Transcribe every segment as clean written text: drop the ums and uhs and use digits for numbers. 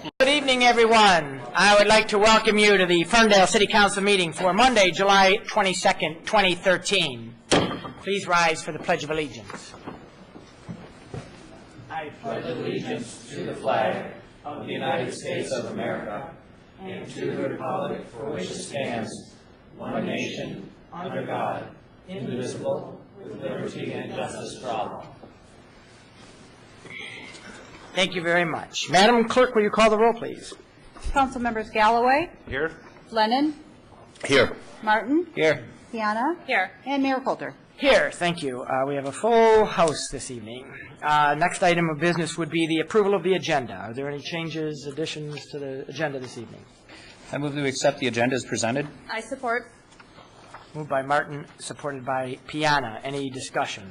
Good evening, everyone. I would like to welcome you to the Ferndale City Council meeting for Monday, July 22nd, 2013. Please rise for the Pledge of Allegiance. I pledge allegiance to the flag of the United States of America and to the republic for which it stands, one nation, under God, indivisible, with liberty and justice for all. Thank you very much. Madam Clerk, will you call the roll, please? Council members Galloway, Here. Lennon, Here. Martin, Here. Piana, Here. and Mayor Coulter. Here, thank you. We have a full house this evening. Next item of business would be the approval of the agenda. Are there any changes, additions to the agenda this evening? I move that we accept the agenda as presented. I support. Moved by Martin, supported by Piana. Any discussion?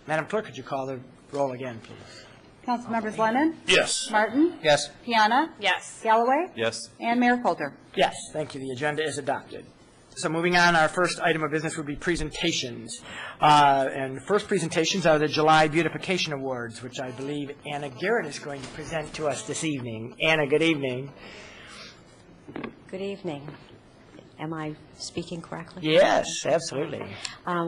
Madam Clerk, could you call the roll again, please? Council members Lennon, Yes. Martin, Yes. Piana, Yes. Galloway, Yes. and Mayor Coulter. Yes, thank you. The agenda is adopted. So moving on, our first item of business would be presentations. And the first presentations are the July Beautification Awards, which I believe Anna Garrett is going to present to us this evening. Anna, good evening. Good evening. Am I speaking correctly? Yes, absolutely.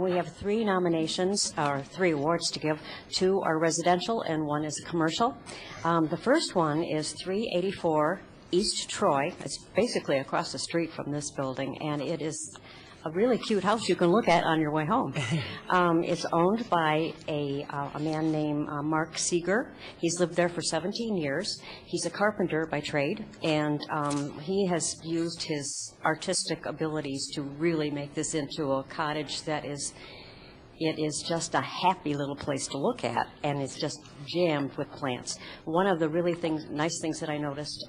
We have 3 nominations, or 3 awards to give. 2 are residential and 1 is commercial. The first one is 384 East Troy. It's basically across the street from this building, and it is a really cute house you can look at on your way home. It's owned by a man named Mark Seeger. He's lived there for 17 years. He's a carpenter by trade, and he has used his artistic abilities to really make this into a cottage that is, it is just a happy little place to look at, and it's just jammed with plants. One of the really nice things that I noticed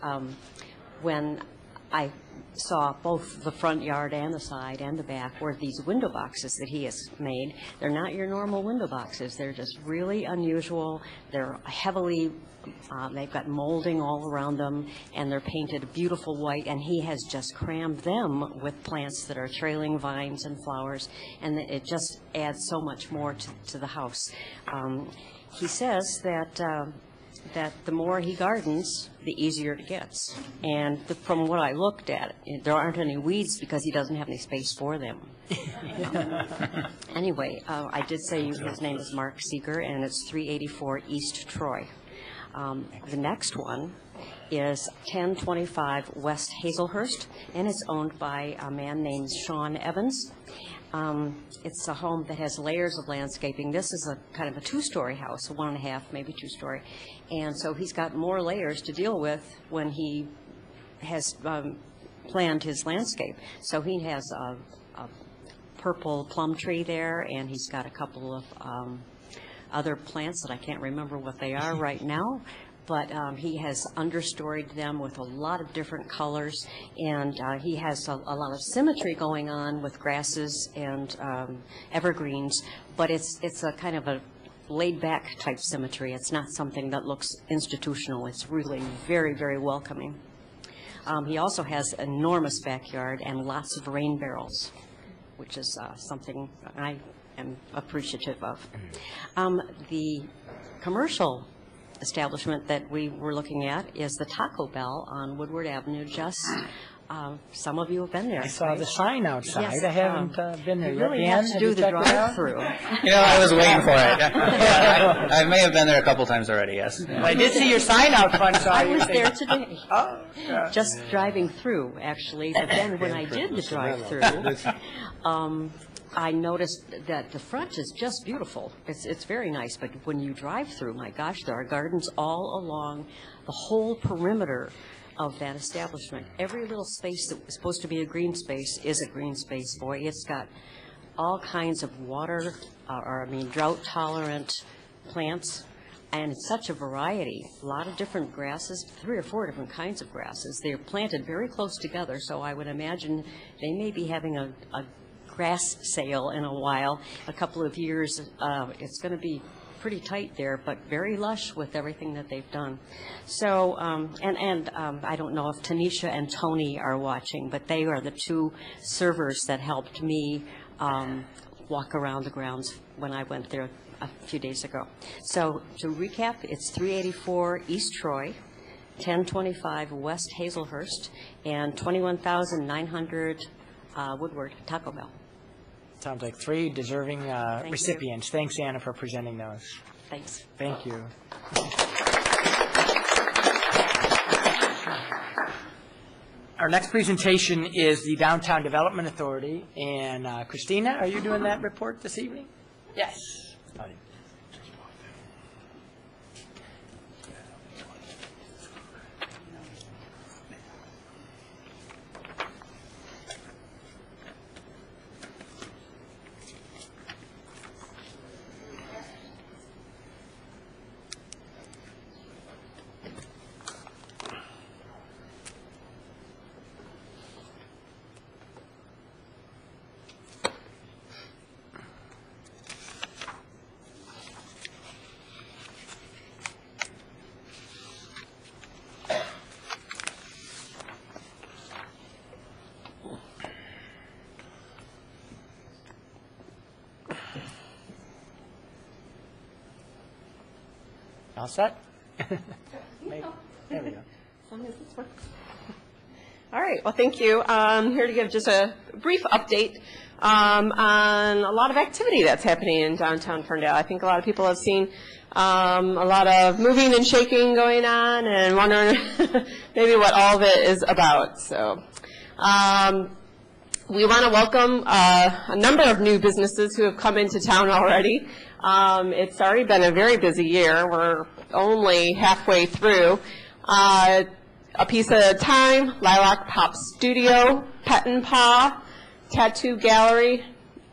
when I saw both the front yard and the side and the back were these window boxes that he has made. They're not your normal window boxes. They're just really unusual. They're heavily, they've got molding all around them, and they're painted beautiful white, and he has just crammed them with plants that are trailing vines and flowers, and it just adds so much more to the house. He says that the more he gardens, the easier it gets. And from what I looked at, there aren't any weeds because he doesn't have any space for them. Anyway, I did say his name is Mark Seeger, and it's 384 East Troy. The next one is 1025 West Hazelhurst, and it's owned by a man named Sean Evans. It's a home that has layers of landscaping. This is a kind of a 2-story house, a 1.5, maybe 2-story. And so he's got more layers to deal with when he has planned his landscape. So he has a purple plum tree there, and he's got a couple of other plants that I can't remember what they are right now. But he has understoried them with a lot of different colors, and he has a lot of symmetry going on with grasses and evergreens, but it's a kind of a laid-back type symmetry. It's not something that looks institutional. It's really very, very welcoming. He also has an enormous backyard and lots of rain barrels, which is something I am appreciative of. The commercial establishment that we were looking at is the Taco Bell on Woodward Avenue. Just some of you have been there. I saw right? the sign outside. Yes, I haven't been there you yet. really Dan, have to do you the checked it out? drive-through. I was waiting for it. I may have been there a couple times already, yes. I did see your sign out front, so I was there today. Oh, yeah. Just driving through, actually. But then when I did the drive-through, I noticed that the front is just beautiful. It's very nice, but when you drive through, my gosh, there are gardens all along the whole perimeter of that establishment. Every little space that was supposed to be a green space is a green space, boy. It's got all kinds of water, drought-tolerant plants, and it's such a variety. A lot of different grasses, 3 or 4 different kinds of grasses. They're planted very close together, so I would imagine they may be having a grass sale in a while, a couple of years. It's going to be pretty tight there, but very lush with everything that they've done. So, I don't know if Tanisha and Tony are watching, but they are the 2 servers that helped me walk around the grounds when I went there a few days ago. So, to recap, it's 384 East Troy, 1025 West Hazelhurst, and 21,900 Woodward, Taco Bell. Sounds like three deserving you. recipients. Thanks, Anna, for presenting those. Thanks. Thank you. Our next presentation is the Downtown Development Authority. And Christina, are you doing that report this evening? Yes. All set? There we go. All right, well, thank you. I'm here to give just a brief update on a lot of activity that's happening in downtown Ferndale. I think a lot of people have seen a lot of moving and shaking going on and wondering maybe what all of it is about. So we want to welcome a number of new businesses who have come into town already. It's already been a very busy year. We're only halfway through. A Piece of Time, Lilac Pop Studio, Pet and Paw, Tattoo Gallery,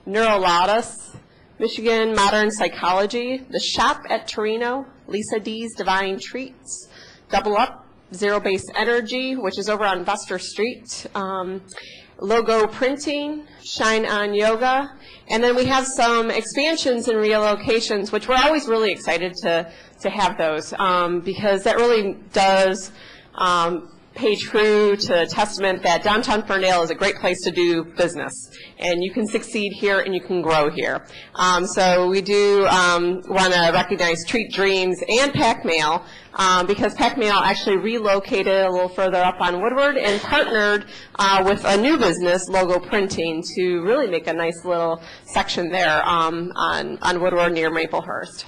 Neurolatus, Michigan Modern Psychology, The Shop at Torino, Lisa D's Divine Treats, Double Up, Zero Base Energy, which is over on Buster Street, Logo Printing, Shine On Yoga, and then we have some expansions and relocations, which we're always really excited to have those because that really does pay true to testament that downtown Ferndale is a great place to do business, and you can succeed here and you can grow here. So we do want to recognize Treat Dreams and Pack Mail because Pack Mail actually relocated a little further up on Woodward and partnered with a new business, Logo Printing, to really make a nice little section there on Woodward near Maplehurst.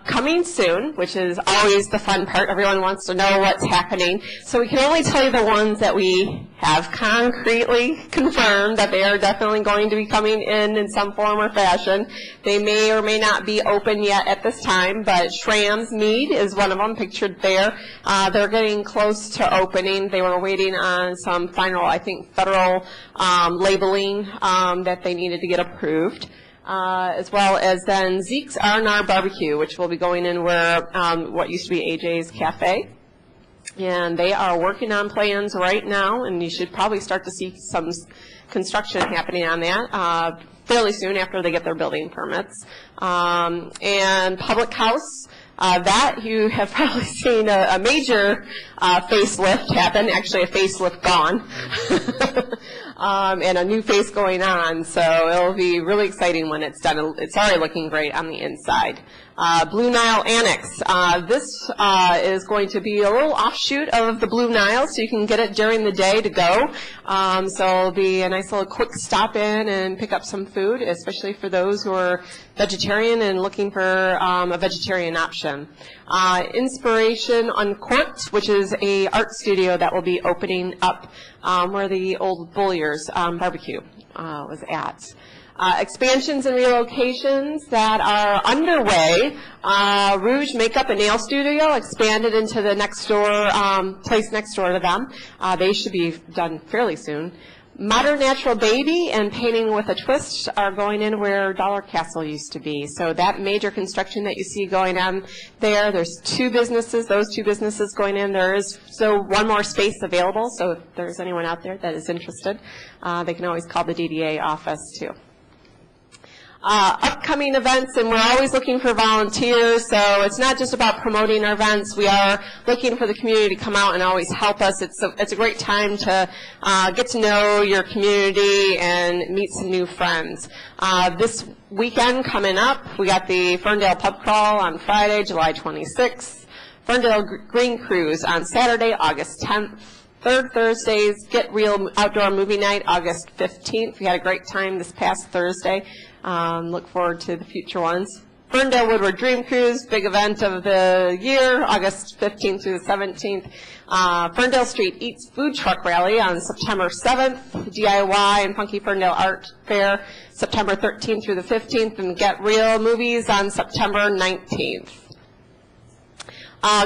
Coming soon, which is always the fun part. Everyone wants to know what's happening. So we can only tell you the ones that we have concretely confirmed that they are definitely going to be coming in some form or fashion. They may or may not be open yet at this time, but Schramm's Mead is one of them pictured there. They're getting close to opening. They were waiting on some final, I think, federal labeling that they needed to get approved. As well as then Zeke's R&R Barbecue, which will be going in where what used to be AJ's Cafe. And they are working on plans right now, and you should probably start to see some construction happening on that fairly soon after they get their building permits. And Public House, that you have probably seen a major facelift happen, actually a facelift gone. And a new face going on, so it'll be really exciting when it's done. It's already looking great on the inside. Blue Nile Annex. This is going to be a little offshoot of the Blue Nile, so you can get it during the day to go. So it'll be a nice little quick stop in and pick up some food, especially for those who are vegetarian and looking for a vegetarian option. Inspiration Uncorked, which is a art studio that will be opening up where the old Bulliers barbecue was at. Expansions and relocations that are underway. Rouge Makeup and Nail Studio expanded into the next door, place next door to them. They should be done fairly soon. Modern Natural Baby and Painting with a Twist are going in where Dollar Castle used to be. So that major construction that you see going on there, there's two businesses, those two businesses going in. There is so one more space available, so if there's anyone out there that is interested, they can always call the DDA office too. Upcoming events, and we're always looking for volunteers, so it's not just about promoting our events. We are looking for the community to come out and always help us. It's a great time to get to know your community and meet some new friends. This weekend coming up, we got the Ferndale Pub Crawl on Friday, July 26th. Ferndale Green Cruise on Saturday, August 10th. Third Thursday's Get Real Outdoor Movie Night, August 15th. We had a great time this past Thursday. Look forward to the future ones. Ferndale Woodward Dream Cruise, big event of the year, August 15th through the 17th. Ferndale Street Eats Food Truck Rally on September 7th. DIY and Funky Ferndale Art Fair, September 13th through the 15th. And Get Real Movies on September 19th.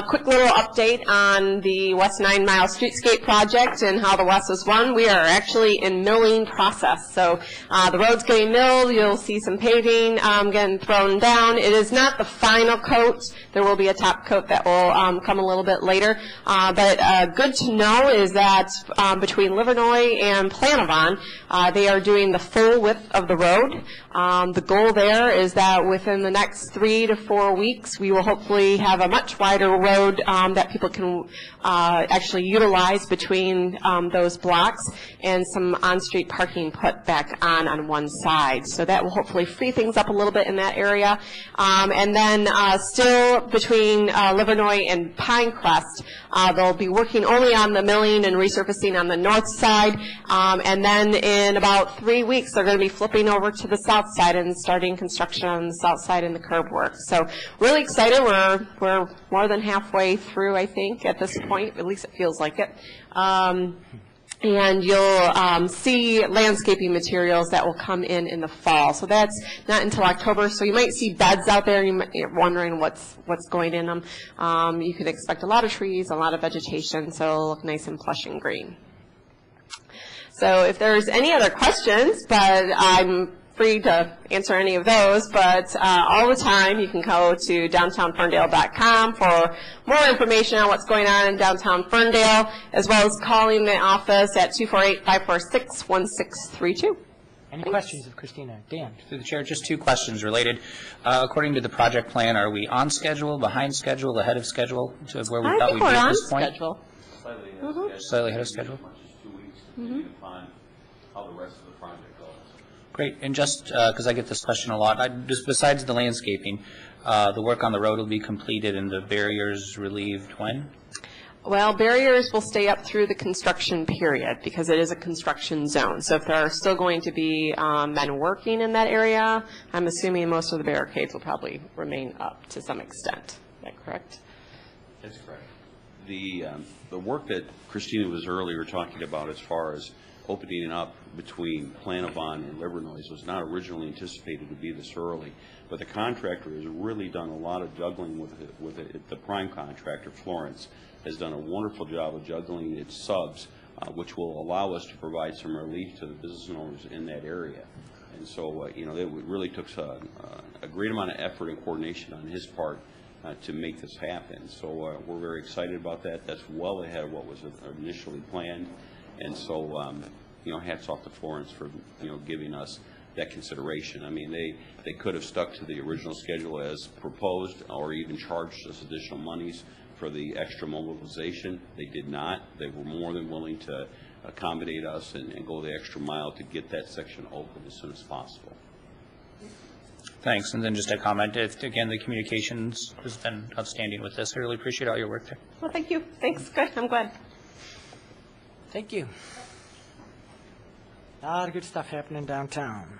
Quick little update on the West 9 Mile Streetscape project and how the West was won. We are actually in milling process. So the road's getting milled. You'll see some paving getting thrown down. It is not the final coat. There will be a top coat that will come a little bit later. But good to know is that between Livernois and Planavon, they are doing the full width of the road. The goal there is that within the next 3 to 4 weeks, we will hopefully have a much wider road that people can actually utilize between those blocks, and some on-street parking put back on one side. So that will hopefully free things up a little bit in that area. And then still between Livernois and Pinecrest, they'll be working only on the milling and resurfacing on the north side. And then in about 3 weeks, they're going to be flipping over to the south side and starting construction on the south side in the curb work. So really excited. We're more than halfway through, I think, at this point. At least it feels like it. And you'll see landscaping materials that will come in the fall. So that's not until October. So you might see beds out there, and you're wondering what's going in them. You can expect a lot of trees, a lot of vegetation, so it'll look nice and plush and green. So if there's any other questions, but I'm free to answer any of those, but all the time you can go to downtownferndale.com for more information on what's going on in downtown Ferndale, as well as calling the office at 248-546-1632. Any questions of Christina? Dan? Through the chair, just 2 questions related. According to the project plan, are we on schedule, behind schedule, ahead of schedule to where we thought we'd be at this point? Schedule. Slightly ahead of schedule. Upon how the rest of the project goes. Great. And just because I get this question a lot, just besides the landscaping, the work on the road will be completed and the barriers relieved when? Well, barriers will stay up through the construction period because it is a construction zone. So if there are still going to be men working in that area, I'm assuming most of the barricades will probably remain up to some extent. Is that correct? That's correct. The work that Christina was earlier talking about as far as opening up between Planavon and Livernois was not originally anticipated to be this early, but the contractor has really done a lot of juggling with it. The prime contractor, Florence, has done a wonderful job of juggling its subs, which will allow us to provide some relief to the business owners in that area. And so, it really took a great amount of effort and coordination on his part to make this happen. So we're very excited about that. That's well ahead of what was initially planned. And so, hats off to Florence for, giving us that consideration. I mean, they could have stuck to the original schedule as proposed or even charged us additional monies for the extra mobilization. They did not. They were more than willing to accommodate us and go the extra mile to get that section open as soon as possible. Thanks. And then just a comment. Again, the communications has been outstanding with this. I really appreciate all your work there. Well, thank you. Thanks. Good. I'm glad. Thank you. A lot of good stuff happening downtown.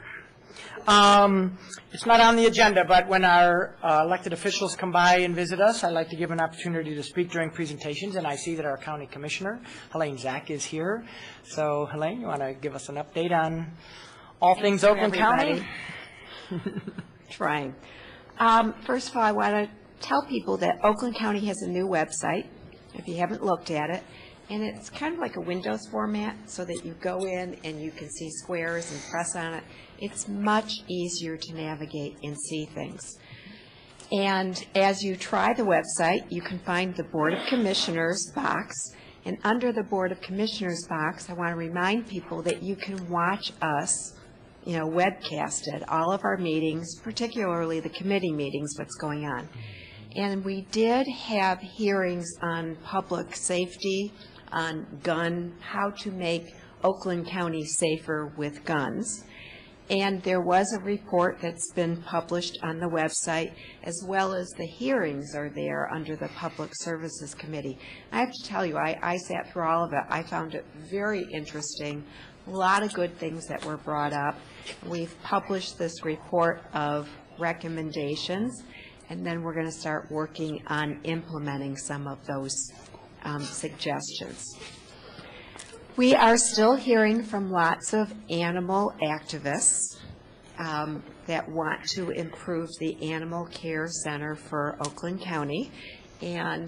It's not on the agenda, but when our elected officials come by and visit us, I like to give an opportunity to speak during presentations, and I see that our county commissioner, Helene Zach, is here. So, Helene, you want to give us an update on all things Oakland County? Trying. First of all, I want to tell people that Oakland County has a new website, if you haven't looked at it. And it's kind of like a Windows format so that you go in and you can see squares and press on it. It's much easier to navigate and see things. And as you try the website, you can find the Board of Commissioners box. And under the Board of Commissioners box, I want to remind people that you can watch us, webcasted, all of our meetings, particularly the committee meetings, what's going on. And we did have hearings on public safety, on how to make Oakland County safer with guns. And there was a report that's been published on the website, as well as the hearings are there under the Public Services Committee. I have to tell you, I sat through all of it. I found it very interesting. A lot of good things that were brought up. We've published this report of recommendations, and then we're going to start working on implementing some of those suggestions. We are still hearing from lots of animal activists that want to improve the Animal Care Center for Oakland County, and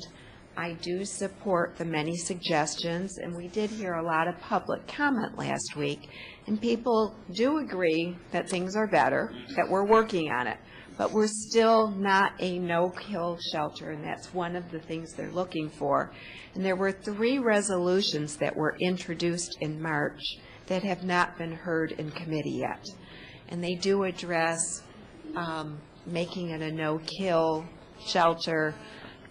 I do support the many suggestions, and we did hear a lot of public comment last week, and people do agree that things are better, that we're working on it, but we're still not a no-kill shelter, and that's one of the things they're looking for. And there were 3 resolutions that were introduced in March that have not been heard in committee yet. And they do address making it a no-kill shelter.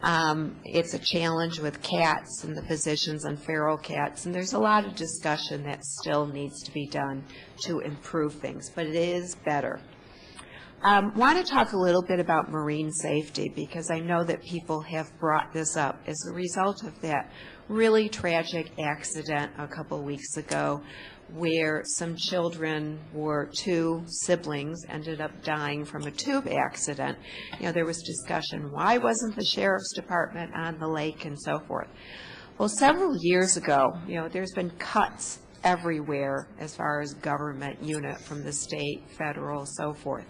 It's a challenge with cats and the positions on feral cats, and there's a lot of discussion that still needs to be done to improve things, but it is better. Want to talk a little bit about marine safety, because I know that people have brought this up as a result of that really tragic accident a couple weeks ago where some children, 2 siblings, ended up dying from a tube accident. You know, there was discussion, why wasn't the Sheriff's Department on the lake and so forth? Well, several years ago, you know, there's been cuts everywhere as far as government unit from the state, federal, so forth.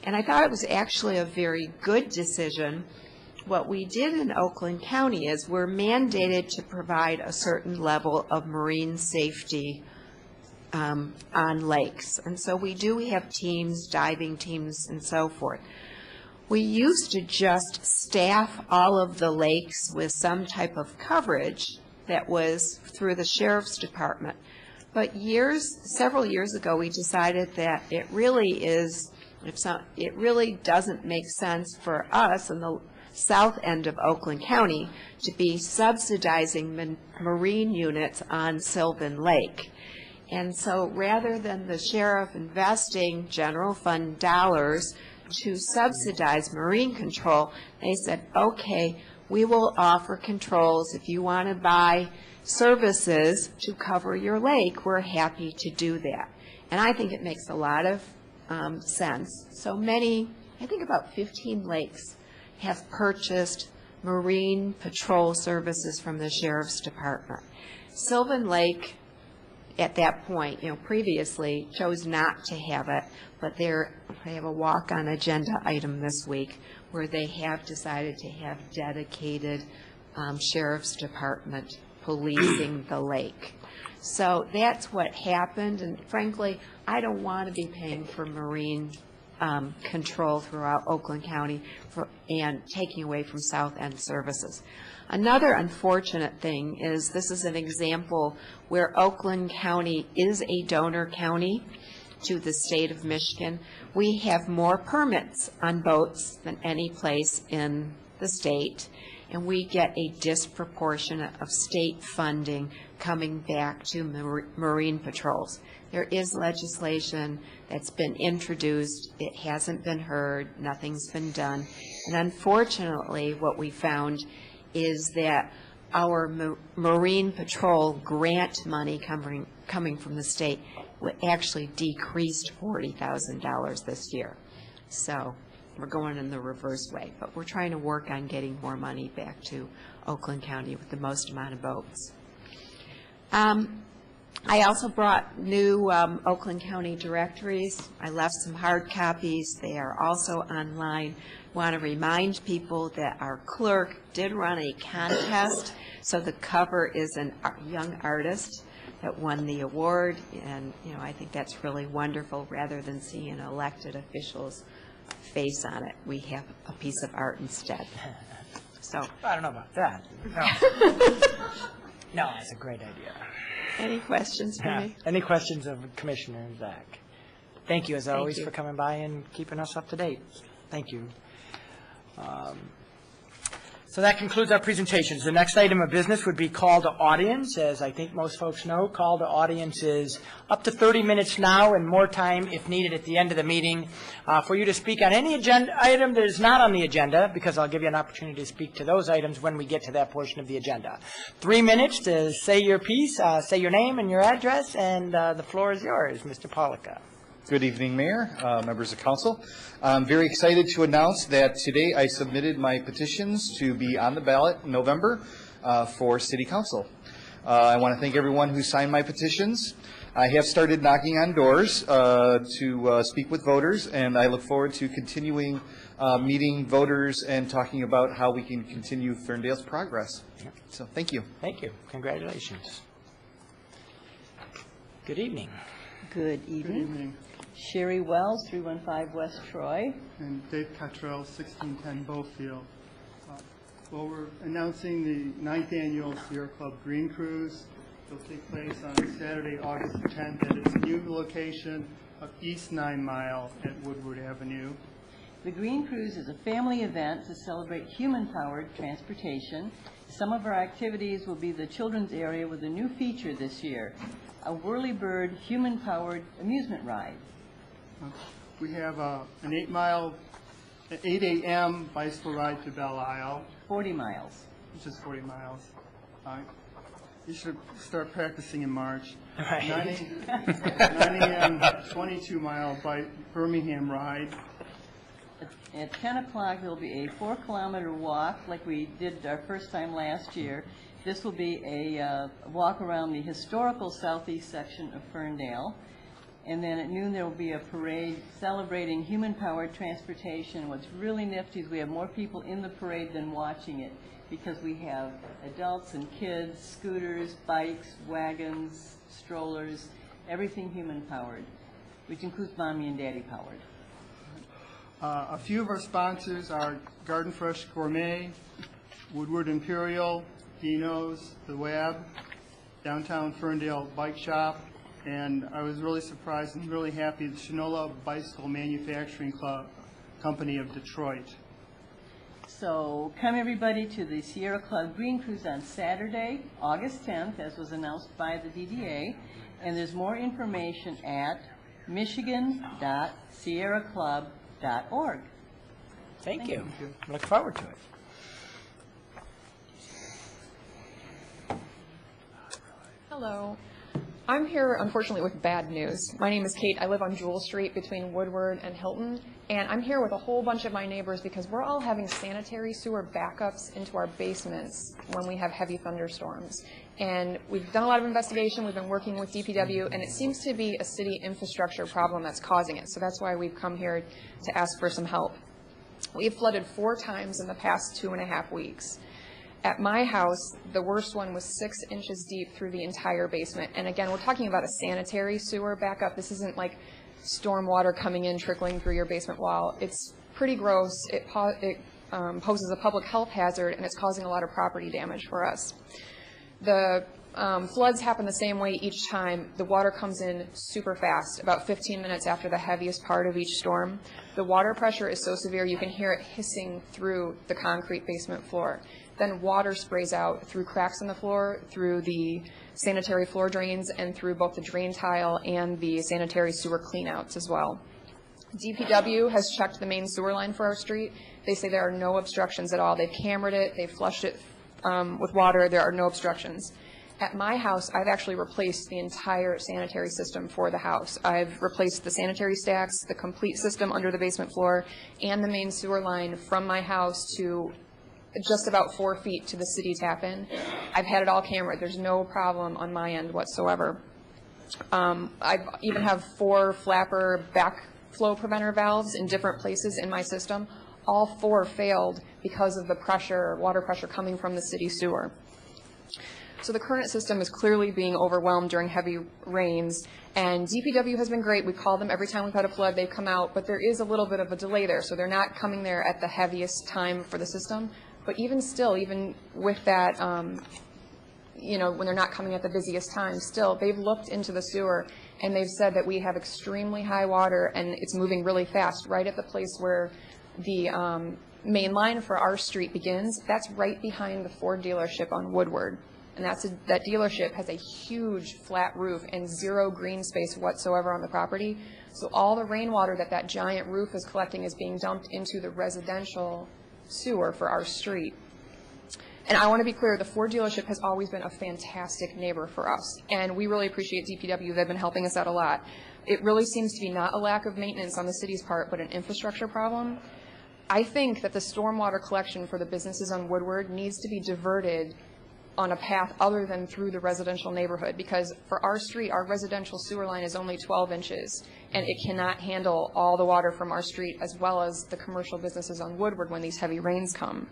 And I thought it was actually a very good decision. What we did in Oakland County is we're mandated to provide a certain level of marine safety on lakes. And so we have teams, diving teams, and so forth. We used to just staff all of the lakes with some type of coverage that was through the Sheriff's Department. But several years ago, we decided that it really doesn't make sense for us in the south end of Oakland County to be subsidizing marine units on Sylvan Lake. And so rather than the sheriff investing general fund dollars to subsidize marine control, they said, okay, we will offer controls. If you want to buy services to cover your lake, we're happy to do that. And I think it makes a lot of sense. So many, I think about 15 lakes have purchased marine patrol services from the Sheriff's Department. Sylvan Lake, at that point, you know, previously chose not to have it, but they have a walk-on agenda item this week where they have decided to have dedicated Sheriff's Department policing the lake. So that's what happened, and frankly, I don't want to be paying for marine control throughout Oakland County and taking away from South End services. Another unfortunate thing is this is an example where Oakland County is a donor county to the state of Michigan. We have more permits on boats than any place in the state, and we get a disproportionate of state funding coming back to marine patrols. There is legislation that's been introduced. It hasn't been heard. Nothing's been done. And unfortunately, what we found is that our Marine Patrol grant money coming from the state actually decreased $40,000 this year. So we're going in the reverse way. But we're trying to work on getting more money back to Oakland County with the most amount of boats. I also brought new Oakland County directories. I left some hard copies. They are also online. Want to remind people that our clerk did run a contest, so the cover is a young artist that won the award, and you know, I think that's really wonderful. Rather than seeing an elected official's face on it, we have a piece of art instead. So I don't know about that. No, no, it's a great idea. Any questions for me? Any questions of Commissioner Zach? Thank you, as always, for coming by and keeping us up to date. Thank you. So So that concludes our presentations. The next item of business would be call to audience. As I think most folks know, call to audience is up to 30 minutes now and more time if needed at the end of the meeting for you to speak on any agenda item that is not on the agenda, because I'll give you an opportunity to speak to those items when we get to that portion of the agenda. 3 minutes to say your piece, say your name and your address, and the floor is yours, Mr. Pollica. Good evening, Mayor, members of council. I'm very excited to announce that today I submitted my petitions to be on the ballot in November for City Council. I want to thank everyone who signed my petitions. I have started knocking on doors to speak with voters, and I look forward to continuing meeting voters and talking about how we can continue Ferndale's progress. So thank you. Thank you. Congratulations. Good evening. Good evening. Sherry Wells, 315 West Troy. And Dave Cottrell, 1610 Bowfield. Well, we're announcing the 9th Annual Sierra Club Green Cruise. It'll take place on Saturday, August 10th at its new location of East 9 Mile at Woodward Avenue. The Green Cruise is a family event to celebrate human-powered transportation. Some of our activities will be the children's area with a new feature this year, a Whirlybird human-powered amusement ride. We have an 8 a.m. bicycle ride to Belle Isle. 40 miles. Which is 40 miles. You should start practicing in March. Right. 9 a.m. 22-mile by Birmingham ride. At 10 o'clock, there will be a 4-kilometer walk like we did our first time last year. This will be a walk around the historical southeast section of Ferndale. And then at noon, there will be a parade celebrating human-powered transportation. What's really nifty is we have more people in the parade than watching it, because we have adults and kids, scooters, bikes, wagons, strollers, everything human-powered, which includes mommy and daddy powered. A few of our sponsors are Garden Fresh Gourmet, Woodward Imperial, Dino's, The Web, Downtown Ferndale Bike Shop, and I was really surprised and really happy, the Shinola Bicycle Manufacturing Company of Detroit. So come everybody to the Sierra Club Green Cruise on Saturday, August 10th, as was announced by the DDA, and there's more information at michigan.sierraclub.org. Thank you. Look forward to it. Hello. I'm here, unfortunately, with bad news. My name is Kate. I live on Jewel Street between Woodward and Hilton, and I'm here with a whole bunch of my neighbors because we're all having sanitary sewer backups into our basements when we have heavy thunderstorms. And we've done a lot of investigation. We've been working with DPW, and it seems to be a city infrastructure problem that's causing it. So that's why we've come here to ask for some help. We've flooded 4 times in the past 2.5 weeks. At my house, the worst one was 6 inches deep through the entire basement. And again, we're talking about a sanitary sewer backup. This isn't like storm water coming in, trickling through your basement wall. It's pretty gross. It poses a public health hazard, and it's causing a lot of property damage for us. The floods happen the same way each time. The water comes in super fast, about 15 minutes after the heaviest part of each storm. The water pressure is so severe you can hear it hissing through the concrete basement floor. Then water sprays out through cracks in the floor, through the sanitary floor drains, and through both the drain tile and the sanitary sewer cleanouts as well. DPW has checked the main sewer line for our street. They say there are no obstructions at all. They've cambered it, they've flushed it with water, there are no obstructions. At my house, I've actually replaced the entire sanitary system for the house. I've replaced the sanitary stacks, the complete system under the basement floor, and the main sewer line from my house to just about 4 feet to the city tap-in. I've had it all cambered. There's no problem on my end whatsoever. I even have 4 flapper backflow preventer valves in different places in my system. All 4 failed because of the pressure, water pressure coming from the city sewer. So the current system is clearly being overwhelmed during heavy rains, and DPW has been great. We call them every time we've had a flood, they've come out, but there is a little bit of a delay there, so they're not coming there at the heaviest time for the system. But even still, even with that, you know, when they're not coming at the busiest time, still, they've looked into the sewer, and they've said that we have extremely high water, and it's moving really fast, right at the place where the main line for our street begins, that's right behind the Ford dealership on Woodward. And that dealership has a huge flat roof and zero green space whatsoever on the property. So all the rainwater that giant roof is collecting is being dumped into the residential sewer for our street. And I want to be clear, the Ford dealership has always been a fantastic neighbor for us, and we really appreciate DPW. They've been helping us out a lot. It really seems to be not a lack of maintenance on the city's part, but an infrastructure problem. I think that the stormwater collection for the businesses on Woodward needs to be diverted on a path other than through the residential neighborhood, because for our street, our residential sewer line is only 12 inches, and it cannot handle all the water from our street as well as the commercial businesses on Woodward when these heavy rains come.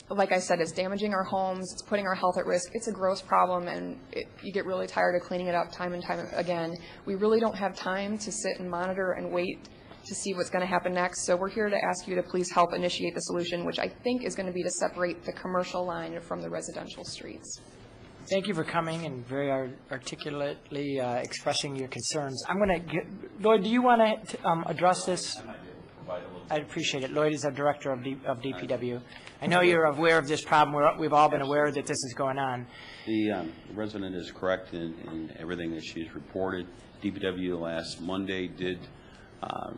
Like I said, it's damaging our homes, it's putting our health at risk. It's a gross problem, and you get really tired of cleaning it up time and time again. We really don't have time to sit and monitor and wait to see what's going to happen next. So we're here to ask you to please help initiate the solution, which I think is going to be to separate the commercial line from the residential streets. Thank you for coming and very articulately expressing your concerns. I'm going to Lloyd, do you want to address this? I'd appreciate it. Lloyd is our director of DPW. I know you're aware of this problem. We've all been aware that this is going on. The resident is correct in everything that she's reported. DPW last Monday did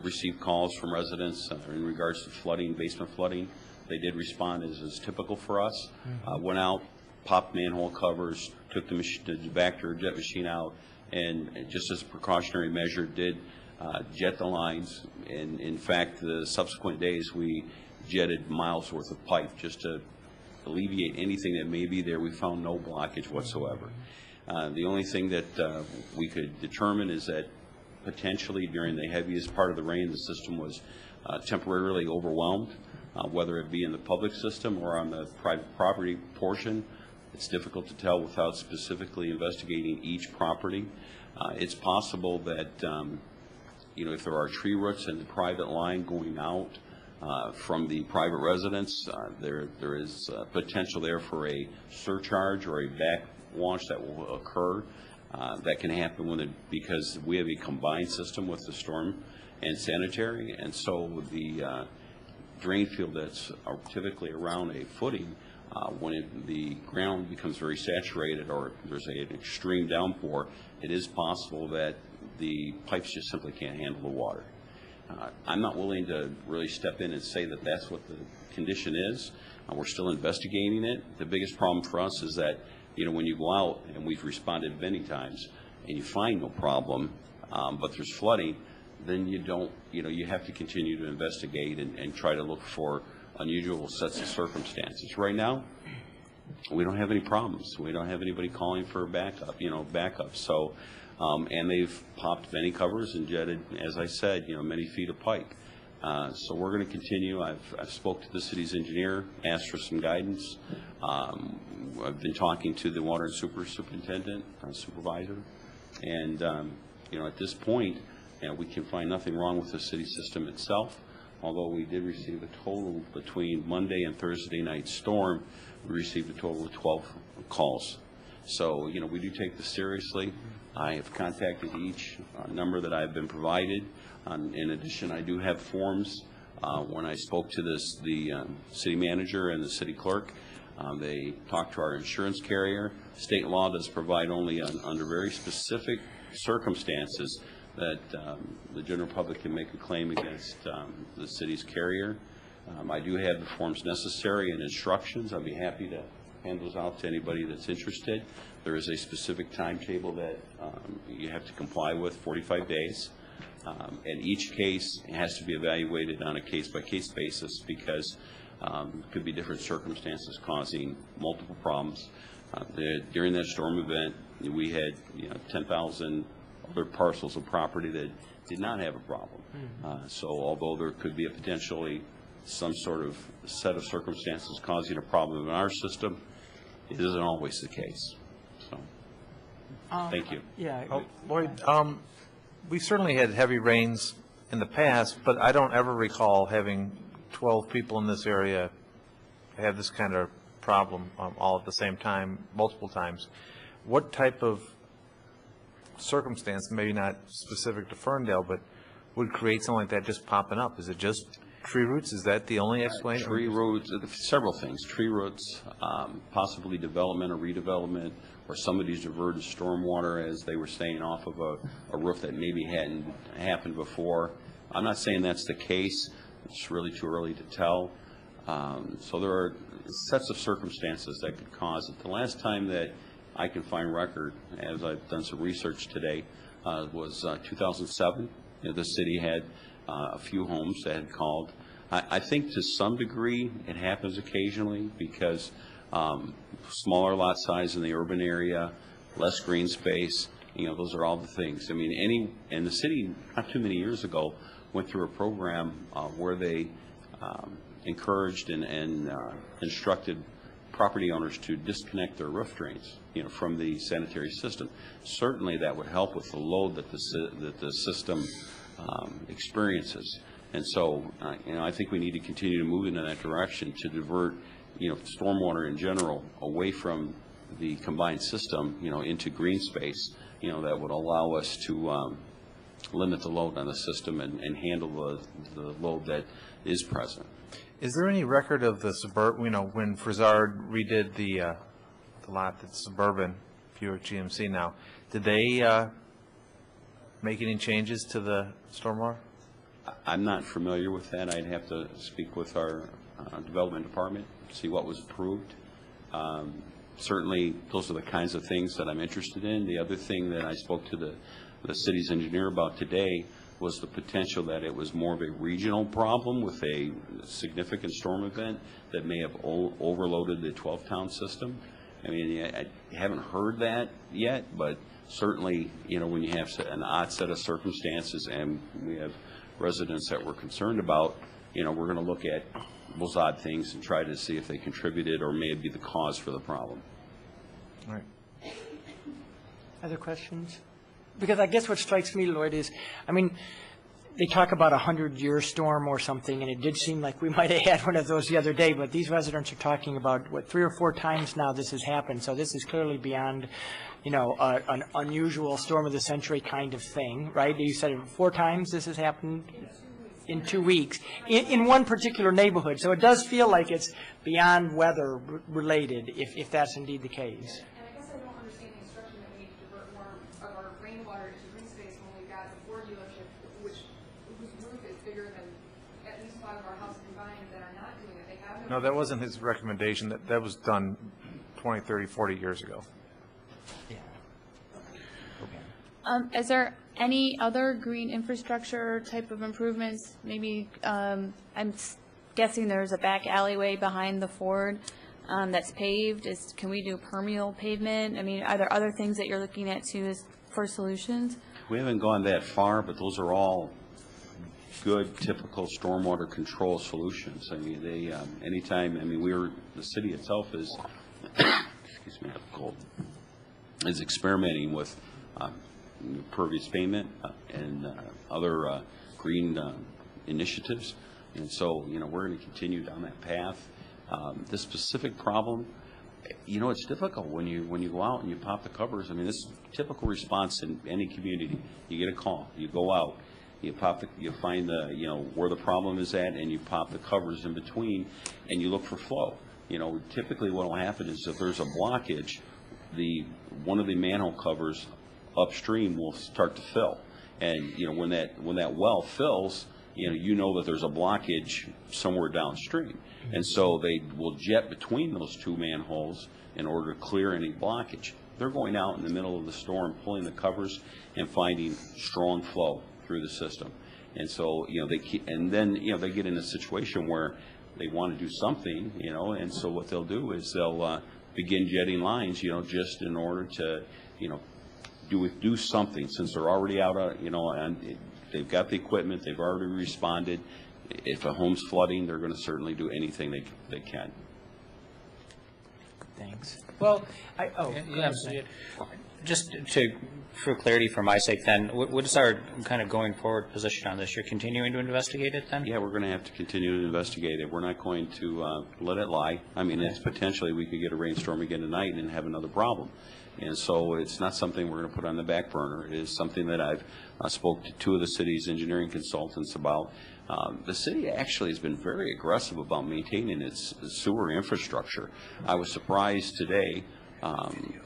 receive calls from residents in regards to flooding, basement flooding. They did respond as is typical for us. Went out, popped manhole covers, took the Vector jet machine out, and just as a precautionary measure did jet the lines. And in fact, the subsequent days we jetted miles worth of pipe just to alleviate anything that may be there. We found no blockage whatsoever. The only thing that we could determine is that potentially during the heaviest part of the rain, the system was temporarily overwhelmed, whether it be in the public system or on the private property portion. It's difficult to tell without specifically investigating each property. It's possible that if there are tree roots in the private line going out from the private residence, there is potential there for a surcharge or a backwash that will occur. That can happen because we have a combined system with the storm and sanitary, and so the drain field that's typically around a footing, when the ground becomes very saturated or there's an extreme downpour, it is possible that the pipes just simply can't handle the water. I'm not willing to really step in and say that that's what the condition is. We're still investigating it. The biggest problem for us is that when you go out, and we've responded many times, and you find no problem, but there's flooding, then you have to continue to investigate and try to look for unusual sets of circumstances. Right now, we don't have any problems. We don't have anybody calling for backup. So, and they've popped many covers and jetted, as I said, many feet of pipe. So we're going to continue. I've spoke to the city's engineer, asked for some guidance. I've been talking to the water and superintendent, supervisor, and at this point, we can find nothing wrong with the city system itself. Although we did receive a total between Monday and Thursday night storm, we received a total of 12 calls. So we do take this seriously. I have contacted each number that I've been provided. In addition, I do have forms. When I spoke to the city manager and the city clerk, they talked to our insurance carrier. State law does provide only under very specific circumstances that the general public can make a claim against the city's carrier. I do have the forms necessary and instructions. I'd be happy to hand those out to anybody that's interested. There is a specific timetable that you have to comply with, 45 days. And each case has to be evaluated on a case-by-case basis because there could be different circumstances causing multiple problems. During that storm event, we had 10,000 other parcels of property that did not have a problem. So although there could be potentially some sort of set of circumstances causing a problem in our system, it isn't always the case. So, thank you. Yeah. Lloyd, we've certainly had heavy rains in the past, but I don't ever recall having 12 people in this area have this kind of problem all at the same time, multiple times. What type of circumstance, maybe not specific to Ferndale, but would create something like that just popping up? Is it just tree roots? Is that the only explanation? Tree roots, several things. Tree roots, possibly development or redevelopment, or somebody's diverted stormwater as they were staying off of a roof that maybe hadn't happened before. I'm not saying that's the case. It's really too early to tell. So there are sets of circumstances that could cause it. The last time that I can find record, as I've done some research today, was 2007. The city had a few homes that had called. I think to some degree it happens occasionally because smaller lot size in the urban area, less green space, those are all the things. I mean, and the city not too many years ago went through a program where they encouraged and instructed property owners to disconnect their roof drains, from the sanitary system. Certainly that would help with the load that the system experiences. And so, I think we need to continue to move in that direction to divert, stormwater in general away from the combined system, into green space, that would allow us to limit the load on the system and handle the load that is present. Is there any record of the when Frizzard redid the lot that's suburban, Buick GMC now, did they make any changes to the stormwater? I'm not familiar with that. I'd have to speak with our development department, see what was approved. Certainly, those are the kinds of things that I'm interested in. The other thing that I spoke to the city's engineer about today was the potential that it was more of a regional problem with a significant storm event that may have overloaded the 12-town system. I mean, I haven't heard that yet, but certainly, when you have an odd set of circumstances and we have residents that we're concerned about, we're going to look at those odd things and try to see if they contributed or may be the cause for the problem. All right. Other questions? Because I guess what strikes me, Lloyd, is, they talk about a 100-year storm or something, and it did seem like we might have had one of those the other day, but these residents are talking about, 3 or 4 times now this has happened, so this is clearly beyond, an unusual storm of the century kind of thing, right? You said 4 times this has happened in 2 weeks in one particular neighborhood, so it does feel like it's beyond weather related, if that's indeed the case. No, that wasn't his recommendation. That was done 20, 30, 40 years ago. Is there any other green infrastructure type of improvements? Maybe, I'm guessing there's a back alleyway behind the Ford that's paved. Can we do permeable pavement? Are there other things that you're looking at too for solutions? We haven't gone that far, but those are all good, typical stormwater control solutions. They, anytime, the city itself is, excuse me, I'm cold, is experimenting with pervious pavement and other green initiatives. And so, we're going to continue down that path. This specific problem, it's difficult when you go out and you pop the covers. This is a typical response in any community. You get a call, you go out, you find where the problem is at, and you pop the covers in between, and you look for flow. Typically what will happen is if there's a blockage, one of the manhole covers upstream will start to fill, and when that well fills, that there's a blockage somewhere downstream, and so they will jet between those 2 manholes in order to clear any blockage. They're going out in the middle of the storm, pulling the covers and finding strong flow through the system. And so, they get in a situation where they want to do something, and so what they'll do is they'll begin jetting lines, just in order to, do something, since they're already out, and they've got the equipment, they've already responded. If a home's flooding, they're going to certainly do anything they can. Thanks. Well, just for clarity for my sake then, what is our kind of going forward position on this? You're continuing to investigate it then? Yeah, we're going to have to continue to investigate it. We're not going to let it lie. It's potentially we could get a rainstorm again tonight and have another problem. And so it's not something we're going to put on the back burner. It is something that I've spoke to 2 of the city's engineering consultants about. The city actually has been very aggressive about maintaining its sewer infrastructure. I was surprised today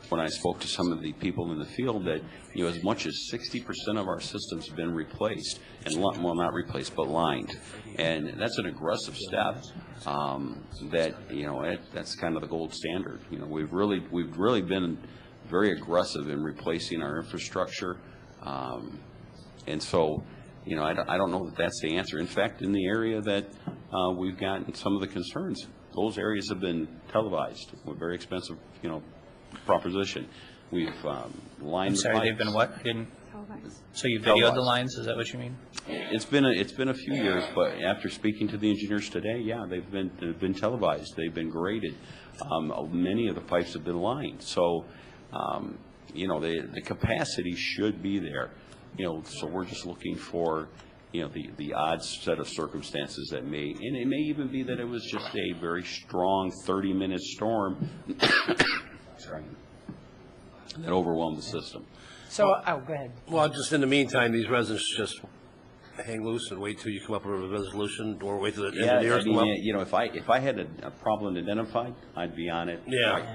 when I spoke to some of the people in the field that, you know, as much as 60% of our systems have been replaced, and well, not replaced, but lined. And that's an aggressive step that, you know, that's kind of the gold standard. You know, we've really been very aggressive in replacing our infrastructure. And so, you know, I don't know that that's the answer. In fact, in the area that we've gotten some of the concerns, those areas have been televised with very expensive, you know, proposition. We've lined. I'm sorry, they've been what? So you videoed the lines? Is that what you mean? It's been a few years, but after speaking to the engineers today, yeah, they've been televised. They've been graded. Many of the pipes have been lined. So, you know, the capacity should be there. You know, so we're just looking for, you know, the odd set of circumstances that may, and it may even be that it was just a very strong 30-minute storm sorry, that overwhelmed the system. So, go ahead. Well, just in the meantime, these residents just hang loose and wait till you come up with a resolution, or wait till the engineers come up? You know, if I had a problem identified, I'd be on it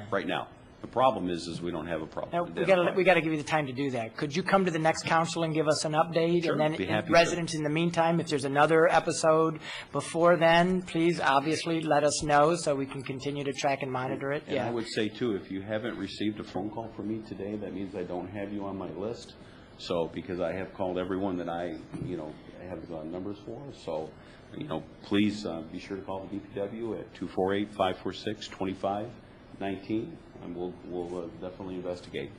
right now. The problem is we don't have a problem. Now, we got to give you the time to do that. Could you come to the next council and give us an update? Sure, and be then happy residents in the meantime, if there's another episode before then, please obviously let us know so we can continue to track and monitor it. And I would say too, if you haven't received a phone call from me today, that means I don't have you on my list. So, because I have called everyone that I, you know, have numbers for. So, you know, please be sure to call the DPW at 248-546-2519. And we'll definitely investigate.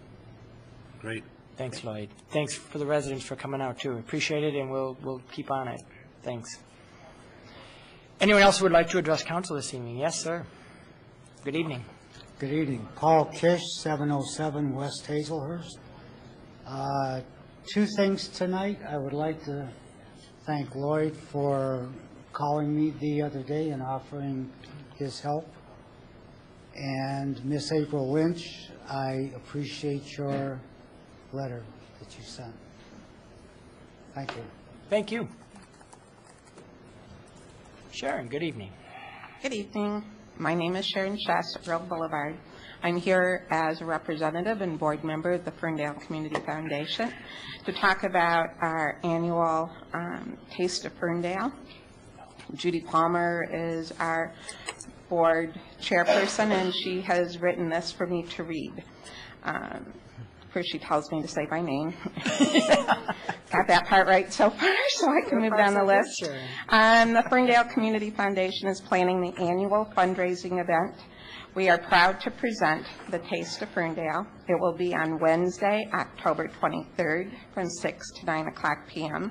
Great. Thanks, Lloyd. Thanks for the residents for coming out, too. Appreciate it, and we'll keep on it. Thanks. Anyone else who would like to address council this evening? Yes, sir. Good evening. Good evening. Paul Kish, 707 West Hazelhurst. Two things tonight. I would like to thank Lloyd for calling me the other day and offering his help. And Miss April Lynch, I appreciate your letter that you sent. Thank you. Thank you. Sharon, good evening. Good evening. My name is Sharon Shess at Road Boulevard. I'm here as a representative and board member of the Ferndale Community Foundation to talk about our annual Taste of Ferndale. Judy Palmer is our board chairperson, and she has written this for me to read. First, she tells me to say my name. Got that part right so far, so I can move down the list. The Ferndale Community Foundation is planning the annual fundraising event. We are proud to present the Taste of Ferndale. It will be on Wednesday, October 23rd, from 6 to 9 o'clock p.m.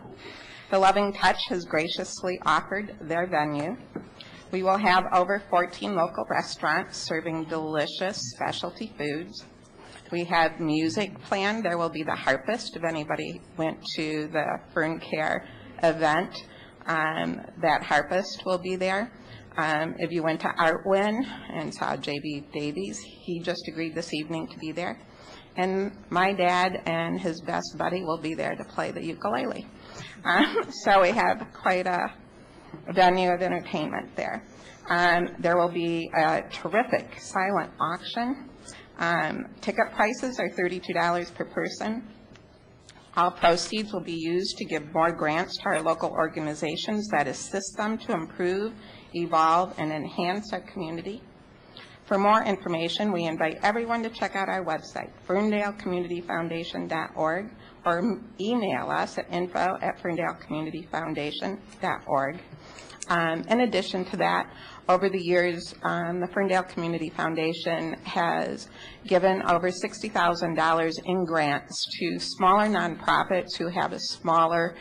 The Loving Touch has graciously offered their venue. We will have over 14 local restaurants serving delicious specialty foods. We have music planned. There will be the harpist. If anybody went to the Fern Care event, that harpist will be there. If you went to Artwin and saw J.B. Davies, he just agreed this evening to be there. And my dad and his best buddy will be there to play the ukulele. So we have quite a venue of entertainment there. There will be a terrific silent auction. Ticket prices are $32 per person. All proceeds will be used to give more grants to our local organizations that assist them to improve, evolve, and enhance our community. For more information, we invite everyone to check out our website, FerndaleCommunityFoundation.org, or email us at info@FerndaleCommunityFoundation.org. In addition to that, over the years, the Ferndale Community Foundation has given over $60,000 in grants to smaller nonprofits who have a smaller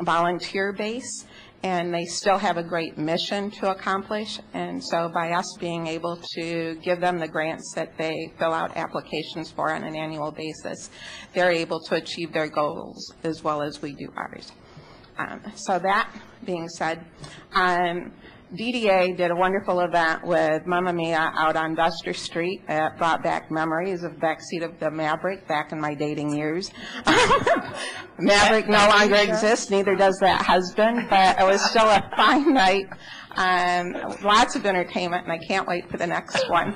volunteer base, and they still have a great mission to accomplish. And so by us being able to give them the grants that they fill out applications for on an annual basis, they're able to achieve their goals as well as we do ours. So that being said, DDA did a wonderful event with Mamma Mia out on Duster Street. It brought back memories of the backseat of the Maverick back in my dating years. Maverick no longer exists, neither does that husband, but it was still a fine night. Lots of entertainment, and I can't wait for the next one.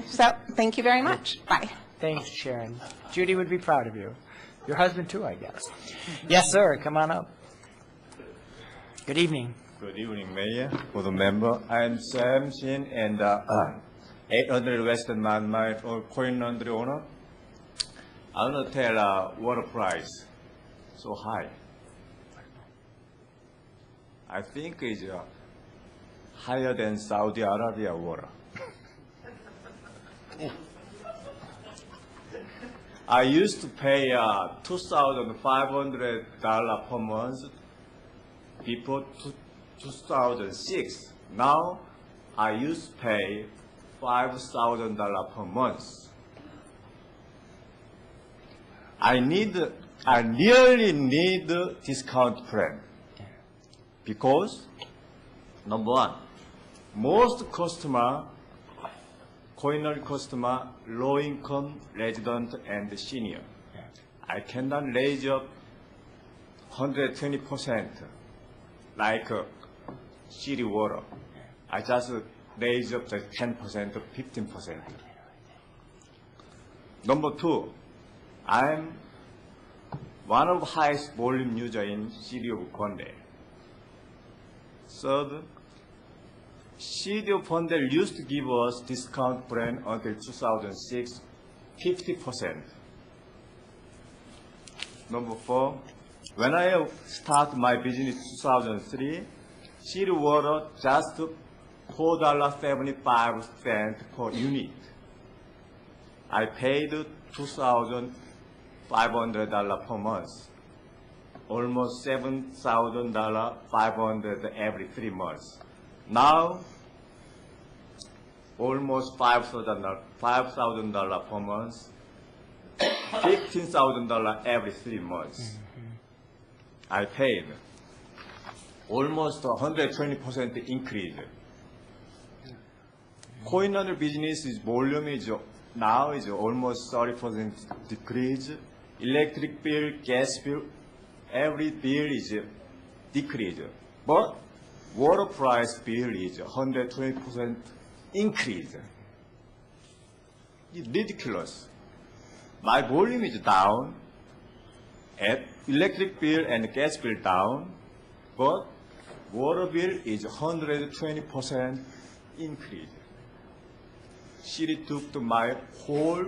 So, thank you very much. Bye. Thanks, Sharon. Judy would be proud of you. Your husband, too, I guess. Yes, sir. Come on up. Good evening. Good evening, Mayor, board member. I'm Sam Shin, and 800 Western Man Mile coin laundry owner. I want to tell water price so high. I think it's higher than Saudi Arabia water. I used to pay $2,500 per month before 2006. Now I used to pay $5,000 per month. I really need a discount plan because, number one, most coinary customer, low income, resident, and senior. I cannot raise up 120% like city water. I just raise up the 10% or 15%. Number two, I'm one of the highest volume user in city of Condell. Third, city of Condell used to give us discount plan until 2006, 50%. Number four, when I started my business in 2003, city water just $4.75 per unit. I paid $2,500 per month, almost $7,500 every 3 months. Now, almost $5,000 per month, $15,000 every 3 months. I paid almost 120% increase. Coin laundry business volume now is almost 30% decrease. Electric bill, gas bill, every bill is decrease. But water price bill is 120% increase. It's ridiculous. My volume is down, electric bill and gas bill down, but water bill is 120% increase. City took to my whole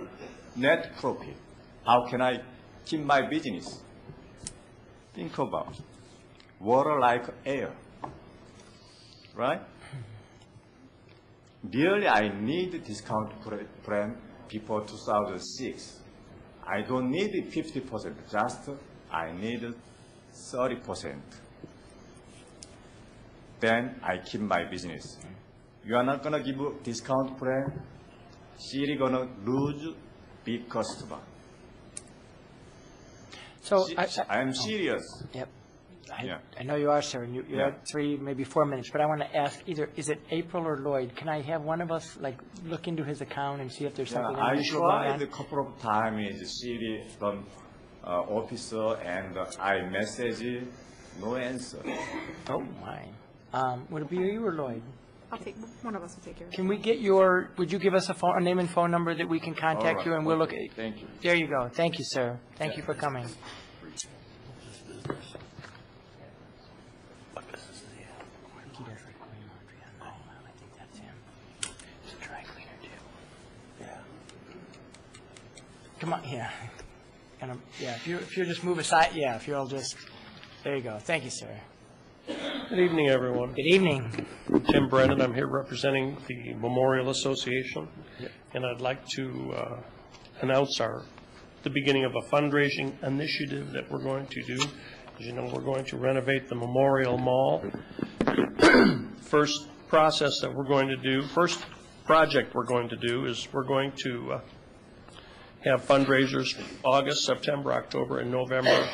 net profit. How can I keep my business? Think about it. Water like air, right? Really, I need a discount plan before 2006. I don't need 50%, just I need 30%. Then I keep my business. You are not gonna give a discount plan, city gonna lose big customer. So I'm serious. Yep. Yeah. I know you are, sir, and you Yeah. have 3, maybe 4 minutes, but I want to ask either, is it April or Lloyd? Can I have one of us, look into his account and see if there's something I unusual going tried on? a couple of times, city from officer, and I message, no answer. Oh, my. Would it be you or Lloyd? One of us will take care of it. Can we get would you give us a name and phone number that we can contact you, and we'll look at it? Thank you. There you go. Thank you, sir. Thank you for coming. Come on, yeah. Yeah, if you'll just move aside, yeah, if you'll just, there you go. Thank you, sir. Good evening, everyone. Good evening. Tim Brennan, I'm here representing the Memorial Association, and I'd like to announce the beginning of a fundraising initiative that we're going to do. As you know, we're going to renovate the Memorial Mall. First project we're going to do is we're going to have fundraisers August, September, October, and November.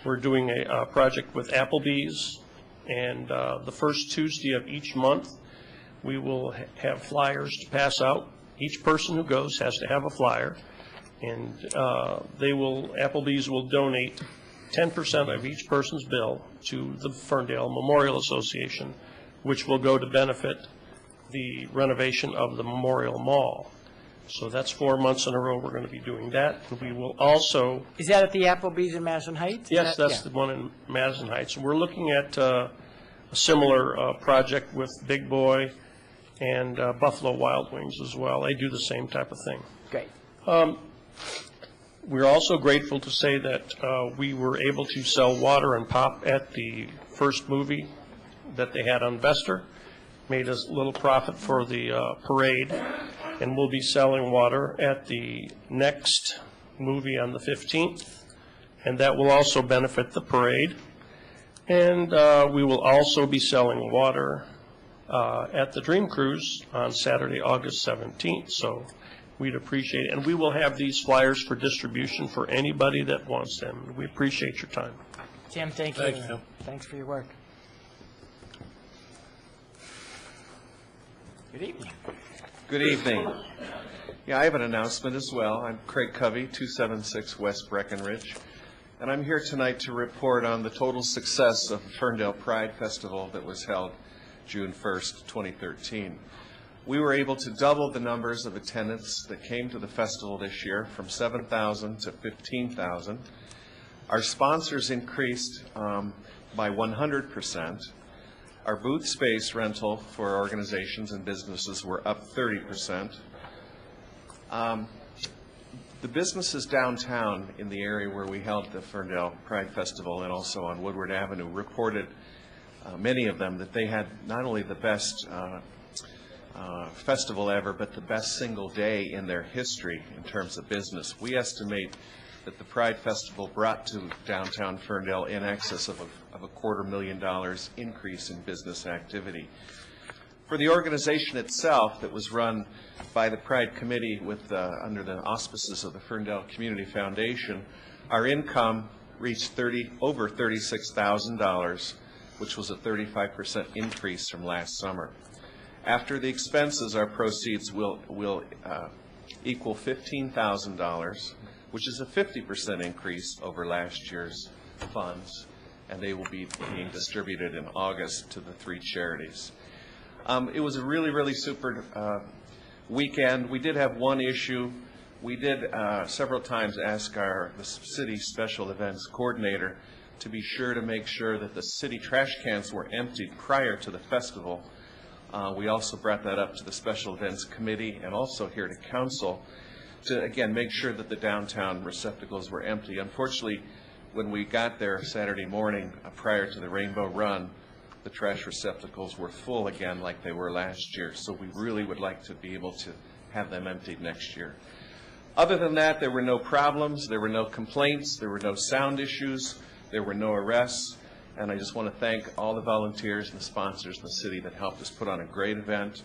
We're doing a project with Applebee's And the first Tuesday of each month, we will have flyers to pass out. Each person who goes has to have a flyer, and Applebee's will donate 10% of each person's bill to the Ferndale Memorial Association, which will go to benefit the renovation of the Memorial Mall. So that's 4 months in a row we're going to be doing that. And we will also... Is that at the Applebee's in Madison Heights? Yes, that's the one in Madison Heights. And we're looking at a similar project with Big Boy and Buffalo Wild Wings as well. They do the same type of thing. Great. We're also grateful to say that we were able to sell water and pop at the first movie that they had on Vester. Made us a little profit for the parade, and we'll be selling water at the next movie on the 15th, and that will also benefit the parade. And we will also be selling water at the Dream Cruise on Saturday, August 17th. So we'd appreciate it. And we will have these flyers for distribution for anybody that wants them. We appreciate your time. Tim, thank you. Thanks, Tim. Thanks for your work. Good evening. Good evening. Yeah, I have an announcement as well. I'm Craig Covey, 276 West Breckenridge, and I'm here tonight to report on the total success of the Ferndale Pride Festival that was held June 1st, 2013. We were able to double the numbers of attendants that came to the festival this year from 7,000 to 15,000. Our sponsors increased by 100%. Our booth space rental for organizations and businesses were up 30%. The businesses downtown in the area where we held the Ferndale Pride Festival and also on Woodward Avenue reported, many of them, that they had not only the best festival ever, but the best single day in their history in terms of business. We estimate that the Pride Festival brought to downtown Ferndale in excess of a $250,000 increase in business activity. For the organization itself that was run by the Pride Committee with under the auspices of the Ferndale Community Foundation, our income reached over $36,000, which was a 35% increase from last summer. After the expenses, our proceeds will equal $15,000, which is a 50% increase over last year's funds, and they will be being distributed in August to the 3 charities. It was a really, really super weekend. We did have one issue. We did several times ask the city special events coordinator to be sure to make sure that the city trash cans were emptied prior to the festival. We also brought that up to the special events committee and also here to council to, again, make sure that the downtown receptacles were empty. Unfortunately, when we got there Saturday morning prior to the Rainbow Run, the trash receptacles were full again like they were last year. So we really would like to be able to have them emptied next year. Other than that, there were no problems, there were no complaints, there were no sound issues, there were no arrests. And I just want to thank all the volunteers and the sponsors in the city that helped us put on a great event.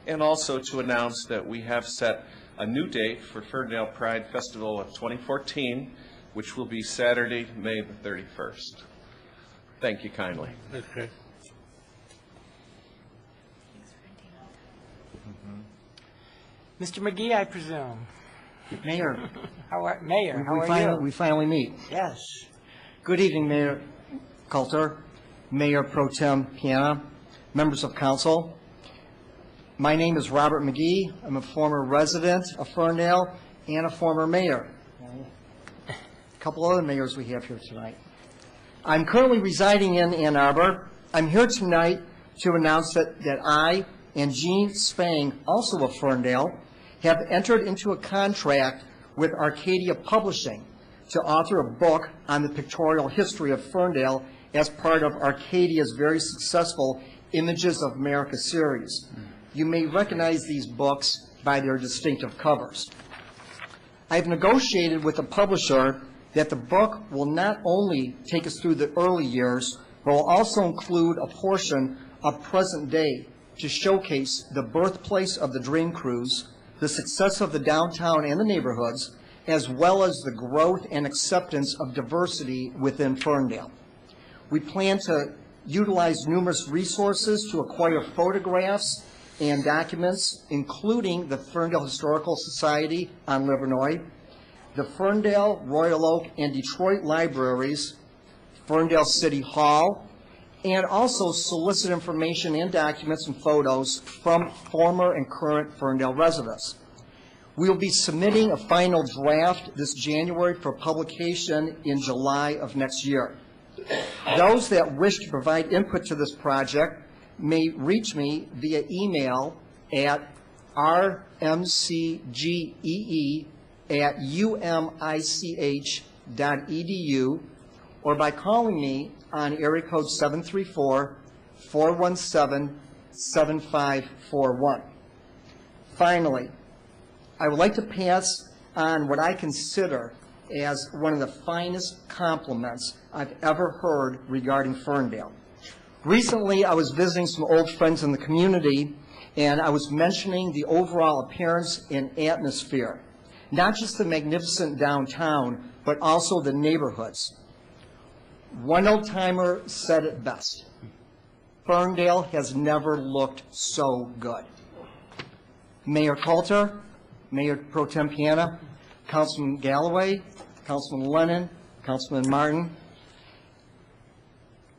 And also to announce that we have set a new date for Ferndale Pride Festival of 2014, which will be Saturday, May the 31st. Thank you kindly. Okay. Mr. McGee, I presume. Mayor. Mayor, how are you? We finally meet. Yes. Good evening, Mayor Coulter, Mayor Pro Tem Piana, members of council. My name is Robert McGee. I'm a former resident of Ferndale and a former mayor. A couple other mayors we have here tonight. I'm currently residing in Ann Arbor. I'm here tonight to announce that I and Gene Spang, also of Ferndale, have entered into a contract with Arcadia Publishing to author a book on the pictorial history of Ferndale as part of Arcadia's very successful Images of America series. You may recognize these books by their distinctive covers. I've negotiated with the publisher that the book will not only take us through the early years, but will also include a portion of present day to showcase the birthplace of the Dream Cruise, the success of the downtown and the neighborhoods, as well as the growth and acceptance of diversity within Ferndale. We plan to utilized numerous resources to acquire photographs and documents, including the Ferndale Historical Society on Livernois, the Ferndale, Royal Oak, and Detroit libraries, Ferndale City Hall, and also solicit information and documents and photos from former and current Ferndale residents. We will be submitting a final draft this January for publication in July of next year. Those that wish to provide input to this project may reach me via email at rmcgee@umich.edu or by calling me on area code 734-417-7541. Finally, I would like to pass on what I consider as one of the finest compliments I've ever heard regarding Ferndale. Recently, I was visiting some old friends in the community, and I was mentioning the overall appearance and atmosphere, not just the magnificent downtown, but also the neighborhoods. One old-timer said it best: Ferndale has never looked so good. Mayor Coulter, Mayor Pro Tem Piana, Councilman Galloway, Councilman Lennon, Councilman Martin,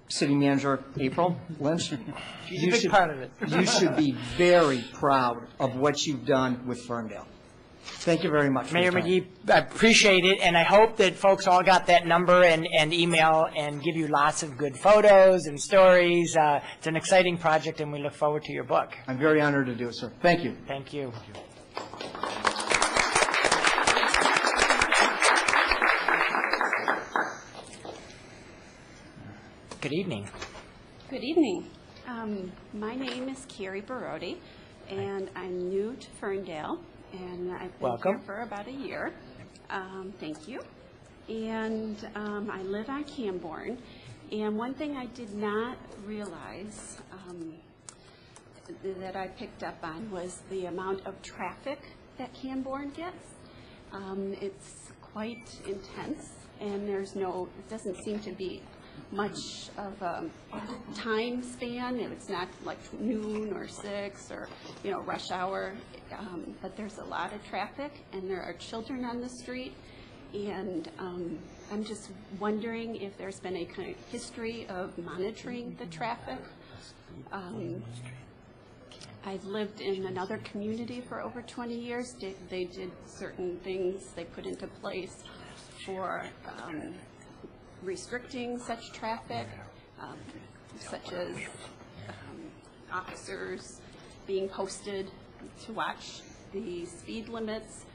City Manager April Lynch. She's a big part of it. You should be very proud of what you've done with Ferndale. Thank you very much. Mayor McGee, I appreciate it, and I hope that folks all got that number and email and give you lots of good photos and stories. It's an exciting project, and we look forward to your book. I'm very honored to do it, sir. Thank you. Thank you. Good evening. Good evening. My name is Carrie Barodi, and I'm new to Ferndale, and I've been Welcome. here for about a year. Thank you. And I live on Camborne, and one thing I did not realize that I picked up on was the amount of traffic that Camborne gets. It's quite intense, and it doesn't seem to be much of a time span. It's not like noon or 6 or, rush hour, but there's a lot of traffic, and there are children on the street, and I'm just wondering if there's been a kind of history of monitoring the traffic. I've lived in another community for over 20 years. They did certain things they put into place for restricting such traffic, such as officers being posted to watch the speed limits.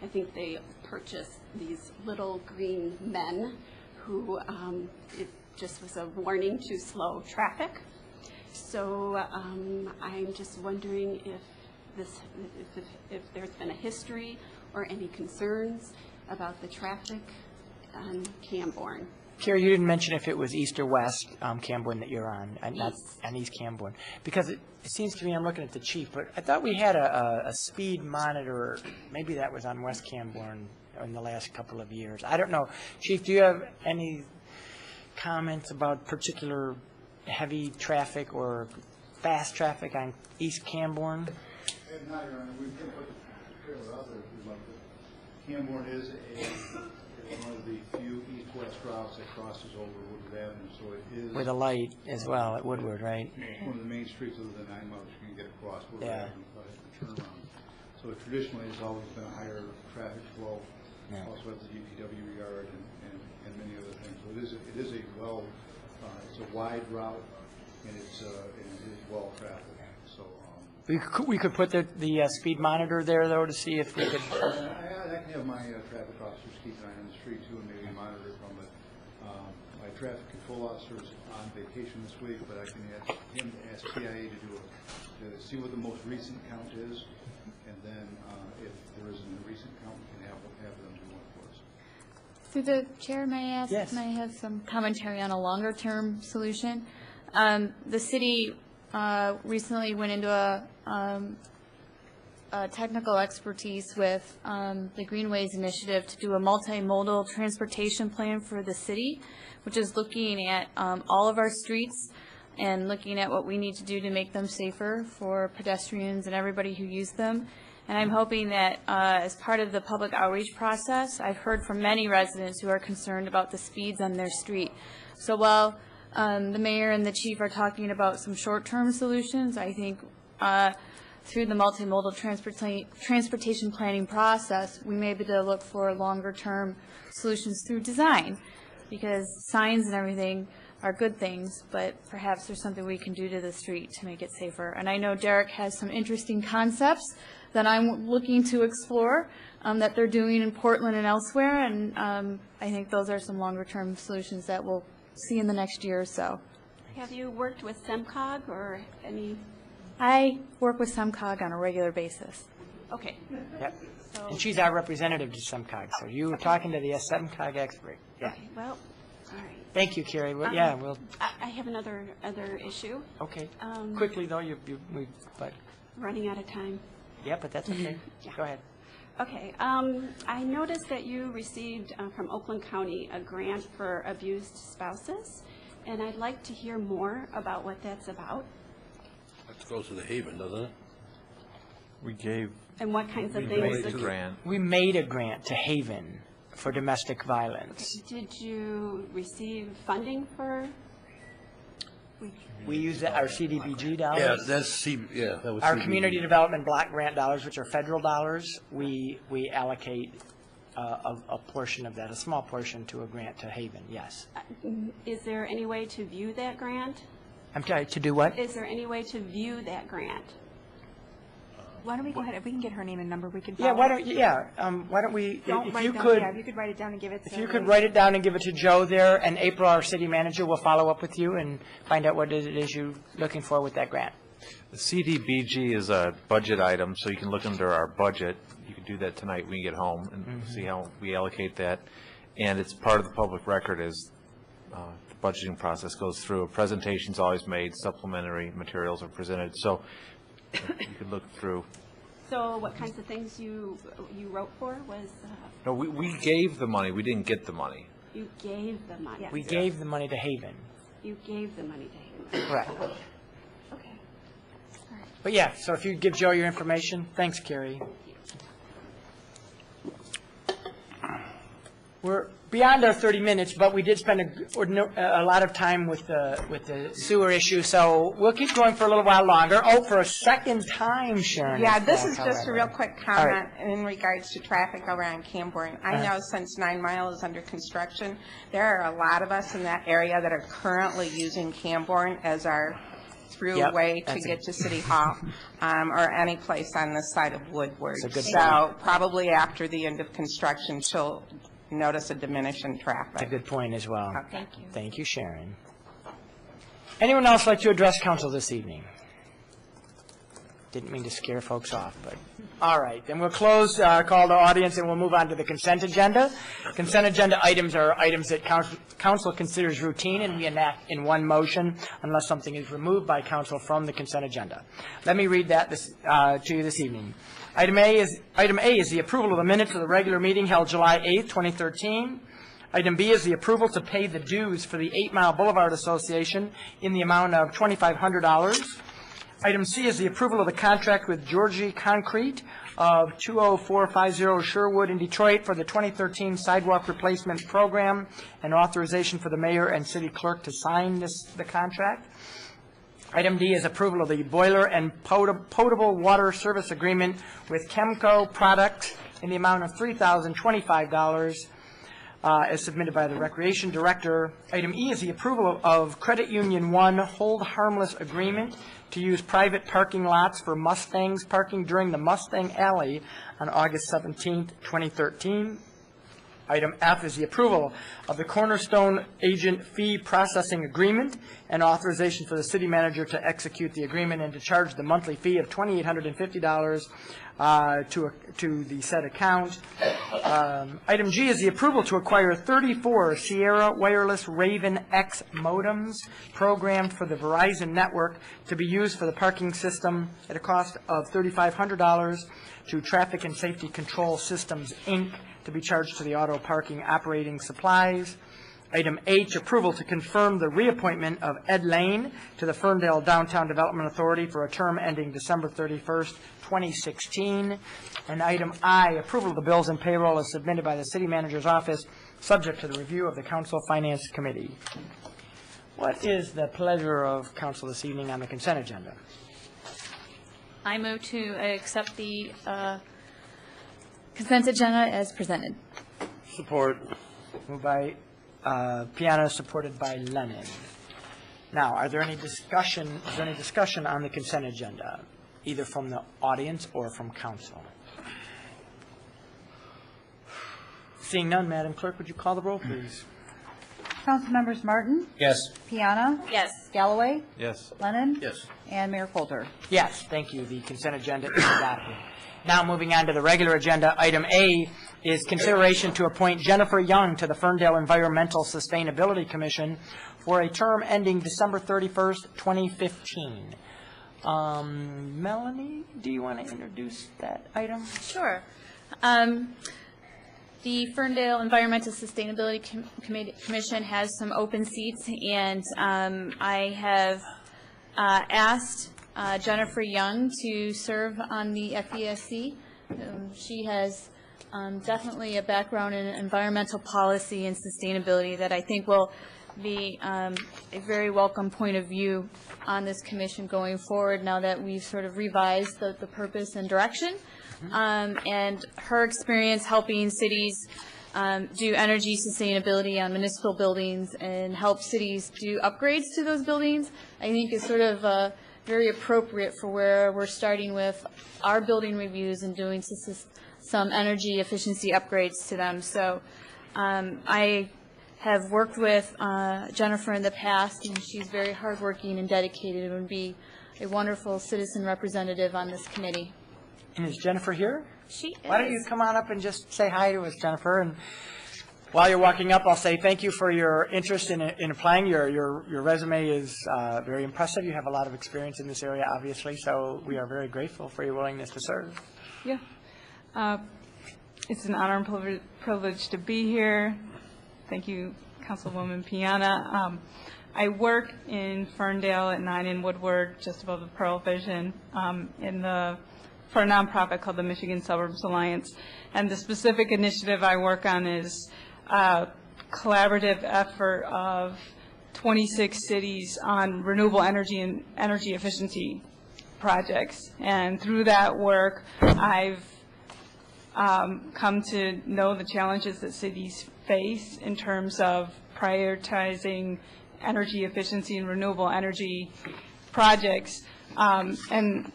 I think they purchased these little green men who it just was a warning to slow traffic. So I'm just wondering if there's been a history or any concerns about the traffic on Camborne. Carrie, you didn't mention if it was east or west Camborne that you're on, and not on East Camborne. Because it seems to me, I'm looking at the chief, but I thought we had a speed monitor, maybe that was on West Camborne in the last couple of years. I don't know. Chief, do you have any comments about particular heavy traffic or fast traffic on East Camborne? No, Your Honor, we've been put together others. Camborne is one of the few east-west routes that crosses over Woodward Avenue, so it is... With a light as well at Woodward, right? One of the main streets other than 9 miles you can get across Woodward Avenue by a turnaround. So traditionally, it's always been a higher traffic flow. Also at the DPW yard and many other things. So it is a it's a wide route, and it is well traveled. So we could put the speed monitor there, though, to see if we could... I can have my traffic officers keep an eye on the street, too, and maybe monitor from it. My traffic control officer is on vacation this week, but I can ask him to ask TIA to see what the most recent count is, and then if there isn't a recent count, we can have them do one for us. Through the chair, may I ask? Yes. May I have some commentary on a longer-term solution? The city recently went into a technical expertise with the Greenways Initiative to do a multimodal transportation plan for the city, which is looking at all of our streets and looking at what we need to do to make them safer for pedestrians and everybody who use them. And I'm hoping that as part of the public outreach process, I've heard from many residents who are concerned about the speeds on their street. So while the mayor and the chief are talking about some short-term solutions, I think through the multimodal transportation planning process, we may be able to look for longer-term solutions through design, because signs and everything are good things, but perhaps there's something we can do to the street to make it safer. And I know Derek has some interesting concepts that I'm looking to explore that they're doing in Portland and elsewhere, and I think those are some longer-term solutions that we'll see in the next year or so. Have you worked with SEMCOG or any? I work with SEMCOG on a regular basis. Okay. Yep. And she's our representative to SEMCOG, so you were talking to the SEMCOG expert. Yeah. Okay, well, all right. Thank you, Carrie. Well, yeah, we'll. I have another issue. Okay. Quickly though, but. Running out of time. Yeah, but that's okay. Yeah. Go ahead. Okay. I noticed that you received from Oakland County a grant for abused spouses, and I'd like to hear more about what that's about. That goes to the Haven, doesn't it? We gave. And what kinds of We things? made a grant. We made a grant to Haven for domestic violence. Did you receive funding for? We use our CDBG dollars. Yeah, that was Our CDBG. community development block grant dollars, which are federal dollars, we allocate a portion of that, a small portion, to a grant to Haven, yes. Is there any way to view that grant? I'm sorry, to do what? Is there any way to view that grant? Why don't we go ahead, if we can get her name and number, we can Yeah, follow why up. why don't we, Don't if write you down- could, yeah, if you could write it down and give it to. if you could write it down and give it to Joe there, and April, our city manager, will follow up with you and find out what it is you're looking for with that grant. The CDBG is a budget item, so you can look under our budget. You can do that tonight when you get home and see how we allocate that. And it's part of the public record as the budgeting process goes through. A presentation's always made, supplementary materials are presented, so you can look through. So what kinds of things you wrote for was? No, we gave the money, we didn't get the money. You gave the money. We gave the money to Haven. You gave the money to him. Correct. Okay. But yeah, so if you give Joe your information, thanks, Carrie. We're beyond our 30 minutes, but we did spend a lot of time with the sewer issue, so we'll keep going for a little while longer. Oh, for a second time, Sharon. Yeah, is this back, is just a however. real quick All comment right. in regards to traffic around Camborne. I know since 9 Mile is under construction, there are a lot of us in that area that are currently using Camborne as our throughway to that's get to City Hall, or any place on this side of Woodward. That's a good So probably after the end of construction, she'll notice a diminishing traffic. That's a good point as well. Thank you. Thank you, Sharon. Anyone else like to address council this evening? Didn't mean to scare folks off, but, all right. Then we'll close call to audience, and we'll move on to the consent agenda. Consent agenda items are items that council considers routine, and we enact in one motion unless something is removed by council from the consent agenda. Let me read that to you this evening. Item A is the approval of the minutes of the regular meeting held July 8th, 2013. Item B is the approval to pay the dues for the 8 Mile Boulevard Association in the amount of $2,500. Item C is the approval of the contract with Georgie Concrete of 20450 Sherwood in Detroit for the 2013 sidewalk replacement program, and authorization for the mayor and city clerk to sign the contract. Item D is approval of the boiler and potable water service agreement with Chemco Products in the amount of $3,025 as submitted by the Recreation Director. Item E is the approval of Credit Union 1 hold harmless agreement to use private parking lots for Mustangs parking during the Mustang Alley on August 17th, 2013. Item F is the approval of the Cornerstone Agent Fee Processing Agreement and authorization for the city manager to execute the agreement and to charge the monthly fee of $2,850 to the said account. Item G is the approval to acquire 34 Sierra Wireless Raven X modems programmed for the Verizon network to be used for the parking system at a cost of $3,500 to Traffic and Safety Control Systems, Inc., to be charged to the auto parking operating supplies. Item H, approval to confirm the reappointment of Ed Lane to the Ferndale Downtown Development Authority for a term ending December 31st, 2016. And item I, approval of the bills and payroll as submitted by the City Manager's Office, subject to the review of the Council Finance Committee. What is the pleasure of council this evening on the consent agenda? I move to accept the consent agenda as presented. Support. Moved by Piana, supported by Lennon. Now, is there any discussion on the consent agenda, either from the audience or from council? Seeing none, Madam Clerk, would you call the roll, please? Council members Martin? Yes. Piana? Yes. Galloway? Yes. Lennon? Yes. And Mayor Coulter? Yes, thank you. The consent agenda is adopted. Now, moving on to the regular agenda, item A is consideration to appoint Jennifer Young to the Ferndale Environmental Sustainability Commission for a term ending December 31st, 2015. Melanie, do you want to introduce that item? Sure. The Ferndale Environmental Sustainability Commission has some open seats, and I have asked Jennifer Young to serve on the FESC. She has definitely a background in environmental policy and sustainability that I think will be a very welcome point of view on this commission going forward now that we've sort of revised the purpose and direction. And her experience helping cities do energy sustainability on municipal buildings and help cities do upgrades to those buildings, I think is sort of very appropriate for where we're starting with our building reviews and doing some energy efficiency upgrades to them. So I have worked with Jennifer in the past, and she's very hardworking and dedicated and would be a wonderful citizen representative on this committee. And is Jennifer here? She is. Why don't you come on up and just say hi to us, Jennifer? And while you're walking up, I'll say thank you for your interest in applying. Your resume is very impressive. You have a lot of experience in this area, obviously, so we are very grateful for your willingness to serve. Yeah. It's an honor and privilege to be here. Thank you, Councilwoman Piana. I work in Ferndale at 9 in Woodward, just above the Pearl Vision, for a nonprofit called the Michigan Suburbs Alliance. And the specific initiative I work on is a collaborative effort of 26 cities on renewable energy and energy efficiency projects. And through that work, I've come to know the challenges that cities face in terms of prioritizing energy efficiency and renewable energy projects, and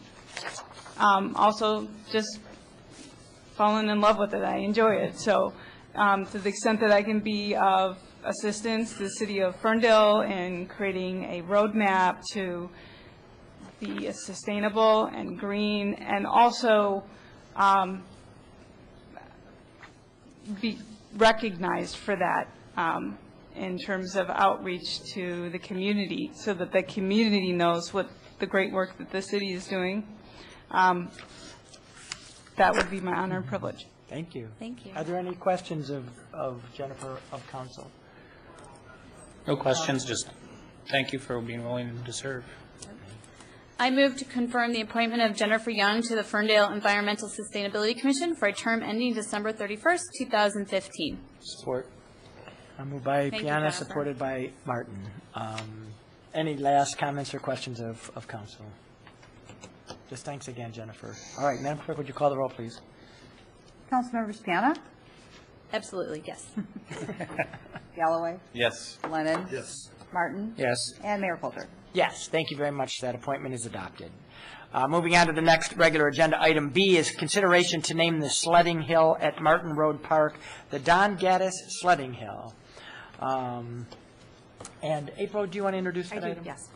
also just fallen in love with it. I enjoy it. So to the extent that I can be of assistance to the city of Ferndale in creating a roadmap to be sustainable and green, and also be recognized for that in terms of outreach to the community, so that the community knows what the great work that the city is doing. That would be my honor and privilege. Thank you. Thank you. Are there any questions of Jennifer of council? No questions, just thank you for being willing to serve. I move to confirm the appointment of Jennifer Young to the Ferndale Environmental Sustainability Commission for a term ending December 31st, 2015. Support. Moved by Thank you, Piana, Jennifer. supported by Martin. Any last comments or questions of council? Just thanks again, Jennifer. All right, Madam Clerk, would you call the roll, please? Councilmembers Piana? Absolutely, yes. Galloway? Yes. Lennon? Yes. Martin? Yes. And Mayor Coulter? Yes, thank you very much. That appointment is adopted. Moving on to the next regular agenda, item B is consideration to name the sledding hill at Martin Road Park the Don Gaddis Sledding Hill. And April, do you want to introduce that item? Yes.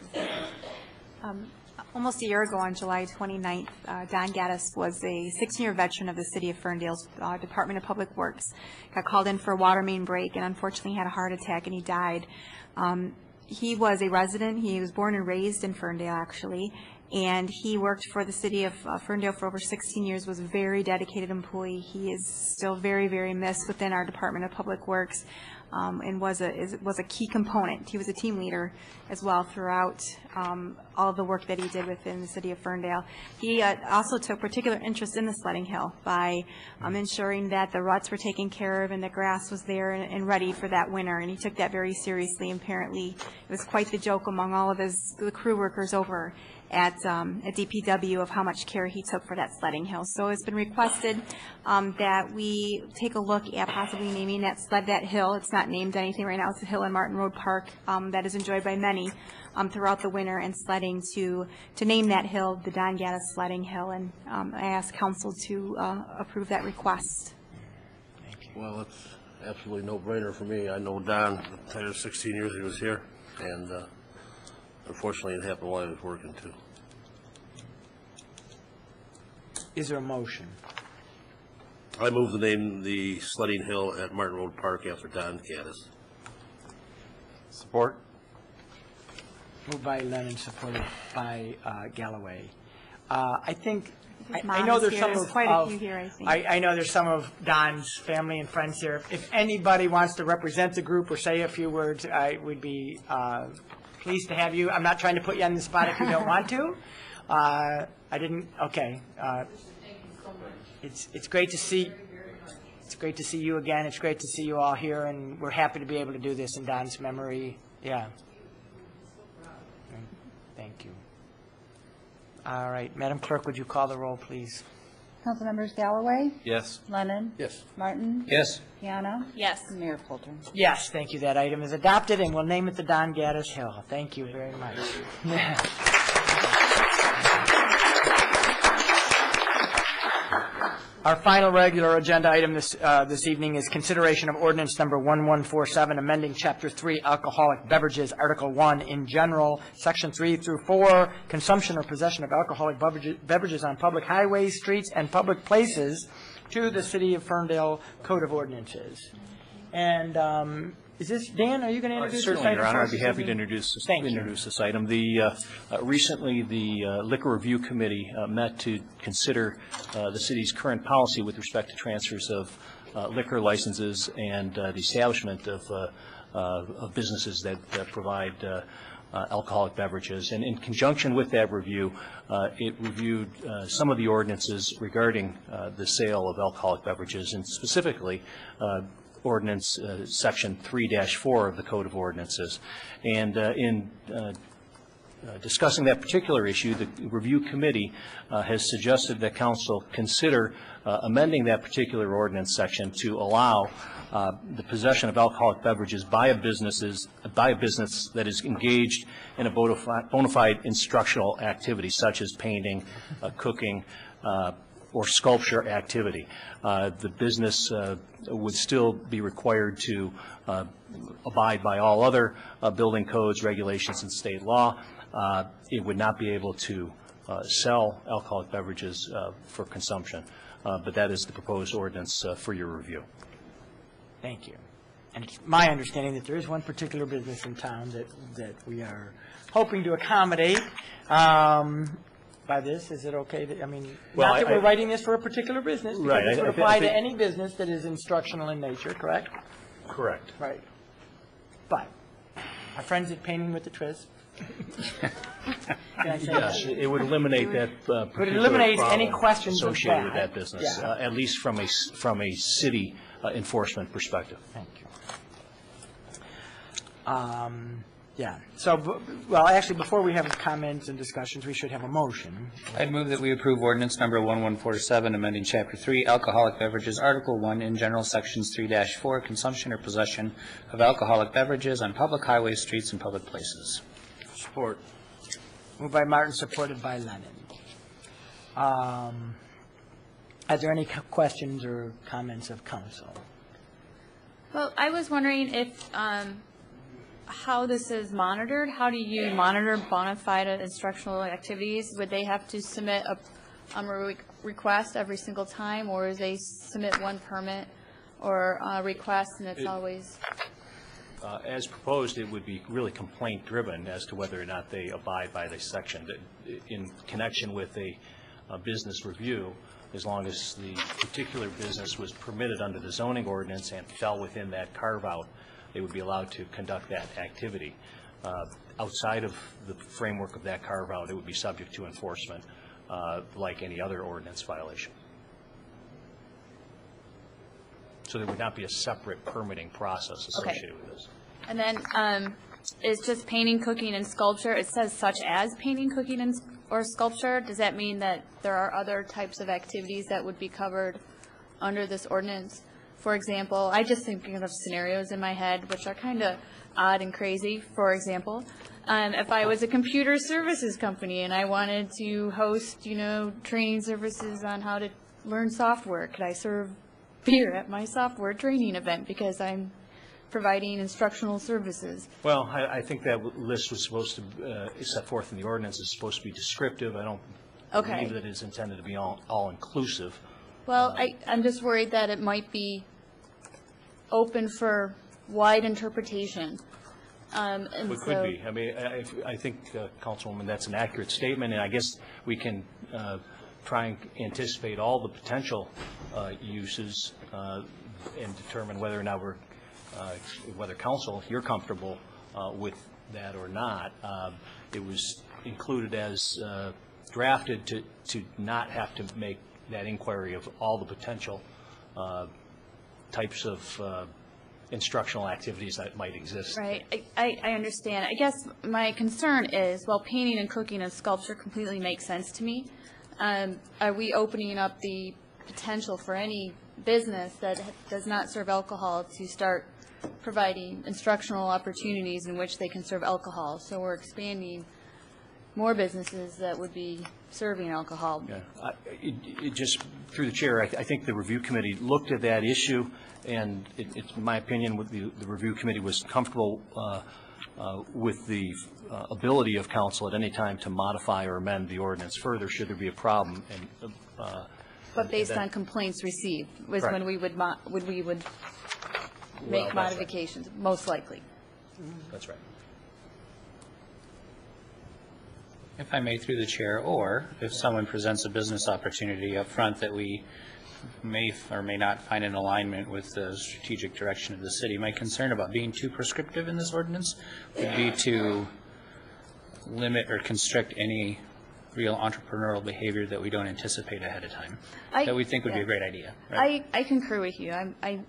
Almost a year ago, on July 29th, Don Gaddis was a 16-year veteran of the City of Ferndale's Department of Public Works. Got called in for a water main break and unfortunately had a heart attack and he died. He was a resident. He was born and raised in Ferndale, actually, and he worked for the City of Ferndale for over 16 years, was a very dedicated employee. He is still very, very missed within our Department of Public Works. and was a key component. He was a team leader as well throughout all of the work that he did within the city of Ferndale. He also took particular interest in the sledding hill by ensuring that the ruts were taken care of and the grass was there and ready for that winter, and he took that very seriously. Apparently, it was quite the joke among all of the crew workers over at DPW of how much care he took for that sledding hill. So it's been requested that we take a look at possibly naming that hill. It's not named anything right now. It's a hill in Martin Road Park that is enjoyed by many throughout the winter and sledding, to name that hill the Don Gaddis Sledding Hill. And I ask council to approve that request. Well, it's absolutely no-brainer for me. I know Don, the entire 16 years he was here, and unfortunately it happened while I was working too. Is there a motion? I move to name the sledding hill at Martin Road Park after Don Gaddis. Support. Moved by Lennon, supported by Galloway. I think, I know there's some of, quite a few here, I think. I know there's some of Don's family and friends here. If anybody wants to represent the group or say a few words, I would be pleased to have you. I'm not trying to put you on the spot if you don't want to. Okay. It's great to see. It's great to see you again. It's great to see you all here, and we're happy to be able to do this in Don's memory. Yeah. Thank you. All right, Madam Clerk, would you call the roll, please? Councilmembers Galloway? Yes. Lennon? Yes. Martin? Yes. Piana? Yes. And Mayor Coulter? Yes, thank you. That item is adopted, and we'll name it the Don Gaddis Hill. Thank you very much. Our final regular agenda item this evening is consideration of ordinance number 1147, amending Chapter 3, Alcoholic Beverages, Article 1 in general, Section 3 through 4, consumption or possession of alcoholic beverages on public highways, streets, and public places, to the City of Ferndale Code of Ordinances. And is this, Dan, are you going to introduce this item? Certainly, Your Honor. I'd be happy to introduce this item. Recently, the Liquor Review Committee met to consider the city's current policy with respect to transfers of liquor licenses and the establishment of businesses that provide alcoholic beverages. And in conjunction with that review, it reviewed some of the ordinances regarding the sale of alcoholic beverages, and specifically Ordinance Section 3-4 of the Code of Ordinances. And in discussing that particular issue, the review committee has suggested that council consider amending that particular ordinance section to allow the possession of alcoholic beverages by a business that is engaged in a bona fide instructional activity, such as painting, cooking, or sculpture activity. The business would still be required to abide by all other building codes, regulations, and state law. It would not be able to sell alcoholic beverages for consumption, but that is the proposed ordinance for your review. Thank you. And it's my understanding that there is one particular business in town that we are hoping to accommodate. By this, is it okay that, not that we're writing this for a particular business, because right, this would apply to any business that is instructional in nature, correct? Correct. Right. But our friends at Painting with the Twist. Yes, it would eliminate that would eliminate any questions associated with that business, at least from a city enforcement perspective. Thank you. Yeah. So, well, actually, before we have comments and discussions, we should have a motion. I'd move that we approve ordinance number 1147, amending Chapter 3, Alcoholic Beverages, Article 1, in general, Sections 3-4, consumption or possession of alcoholic beverages on public highways, streets, and public places. Support. Moved by Martin, supported by Lennon. Are there any questions or comments of council? Well, I was wondering if how this is monitored. How do you monitor bona fide instructional activities? Would they have to submit a request every single time, or is they submit one permit or a request and it's always? As proposed, it would be really complaint-driven as to whether or not they abide by this section. In connection with a business review, as long as the particular business was permitted under the zoning ordinance and fell within that carve-out they would be allowed to conduct that activity. Outside of the framework of that carve-out, it would be subject to enforcement like any other ordinance violation. So there would not be a separate permitting process associated with this. And then it's just painting, cooking, and sculpture. It says such as painting, cooking, and or sculpture. Does that mean that there are other types of activities that would be covered under this ordinance? For example, I just thinking of scenarios in my head which are kind of odd and crazy. For example, if I was a computer services company and I wanted to host, training services on how to learn software, could I serve beer at my software training event because I'm providing instructional services? Well, I think that list was supposed to, set forth in the ordinance, is supposed to be descriptive. I don't believe that it's intended to be all-inclusive. Well, I'm just worried that it might be open for wide interpretation. It could be. I mean, I think, Councilwoman, that's an accurate statement, and I guess we can try and anticipate all the potential uses and determine whether or not whether council, you're comfortable with that or not. It was included as drafted to not have to make that inquiry of all the potential types of instructional activities that might exist. Right. I understand. I guess my concern is, well, painting and cooking and sculpture completely makes sense to me. Are we opening up the potential for any business that does not serve alcohol to start providing instructional opportunities in which they can serve alcohol? So we're expanding more businesses that would be serving alcohol. Yeah. It just, through the chair, I think the review committee looked at that issue, and it's in my opinion, the review committee was comfortable with the ability of council at any time to modify or amend the ordinance further should there be a problem. But based on complaints received was when we would make modifications, right. Most likely. That's right. If I may, through the chair, or if someone presents a business opportunity up front that we may or may not find in alignment with the strategic direction of the city, my concern about being too prescriptive in this ordinance would be to limit or constrict any real entrepreneurial behavior that we don't anticipate ahead of time, that we think would be a great idea. Right? I concur with you.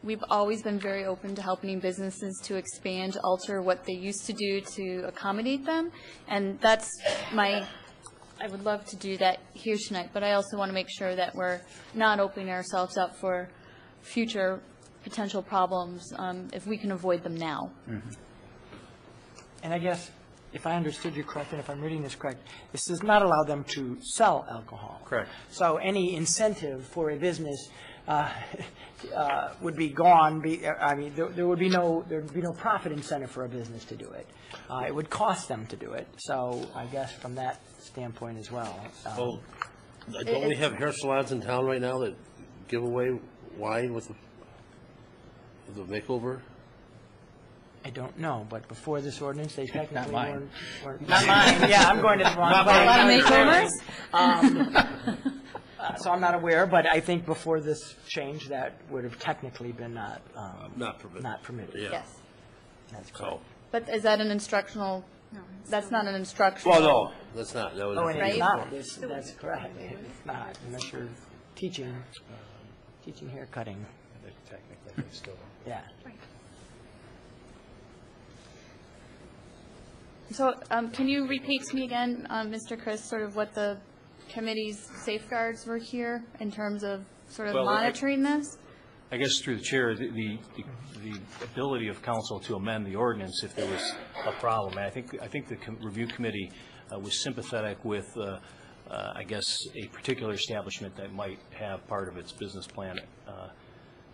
We've always been very open to helping businesses to expand, alter what they used to do to accommodate them, and that's I would love to do that here tonight, but I also want to make sure that we're not opening ourselves up for future potential problems if we can avoid them now. Mm-hmm. And I guess, if I understood you correctly, and if I'm reading this correct, this does not allow them to sell alcohol. Correct. So any incentive for a business would be gone. I mean, there would be no profit incentive for a business to do it. It would cost them to do it. So I guess from that standpoint as well. Well, don't we have hair salons in town right now that give away wine with the makeover? I don't know, but before this ordinance, they technically mine. weren't. Not mine. Yeah, I'm going to the wrong place. A lot of makeovers? So I'm not aware, but I think before this change, that would have technically been not permitted. Yeah. Yes. That's correct. But is that an instructional? No. That's not an instructional. Well, no, that's not. That was Oh, and it's Right? not. That's correct. It's not, unless you're teaching hair cutting. Technically, they still. Yeah. So can you repeat to me again, Mr. Chris, sort of what the committee's safeguards were here in terms of sort of monitoring this? I guess through the chair, the ability of council to amend the ordinance if there was a problem. And I think the review committee was sympathetic with, I guess, a particular establishment that might have part of its business plan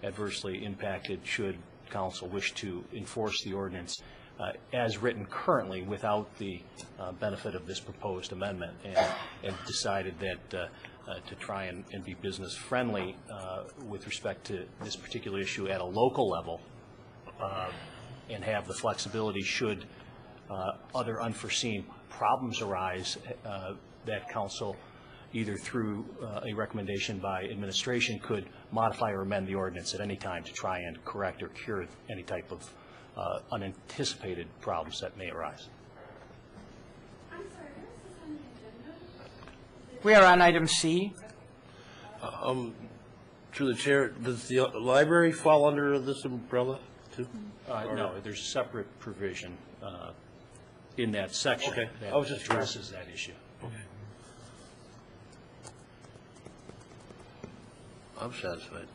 adversely impacted should council wish to enforce the ordinance as written currently without the benefit of this proposed amendment, and decided that to try and be business friendly with respect to this particular issue at a local level, and have the flexibility should other unforeseen problems arise that council, either through a recommendation by administration, could modify or amend the ordinance at any time to try and correct or cure any type of unanticipated problems that may arise. We are on item C. Through the chair, does the library fall under this umbrella too? No, there's a separate provision in that section Okay. that I was just curious. addresses that issue. Okay. I'm satisfied.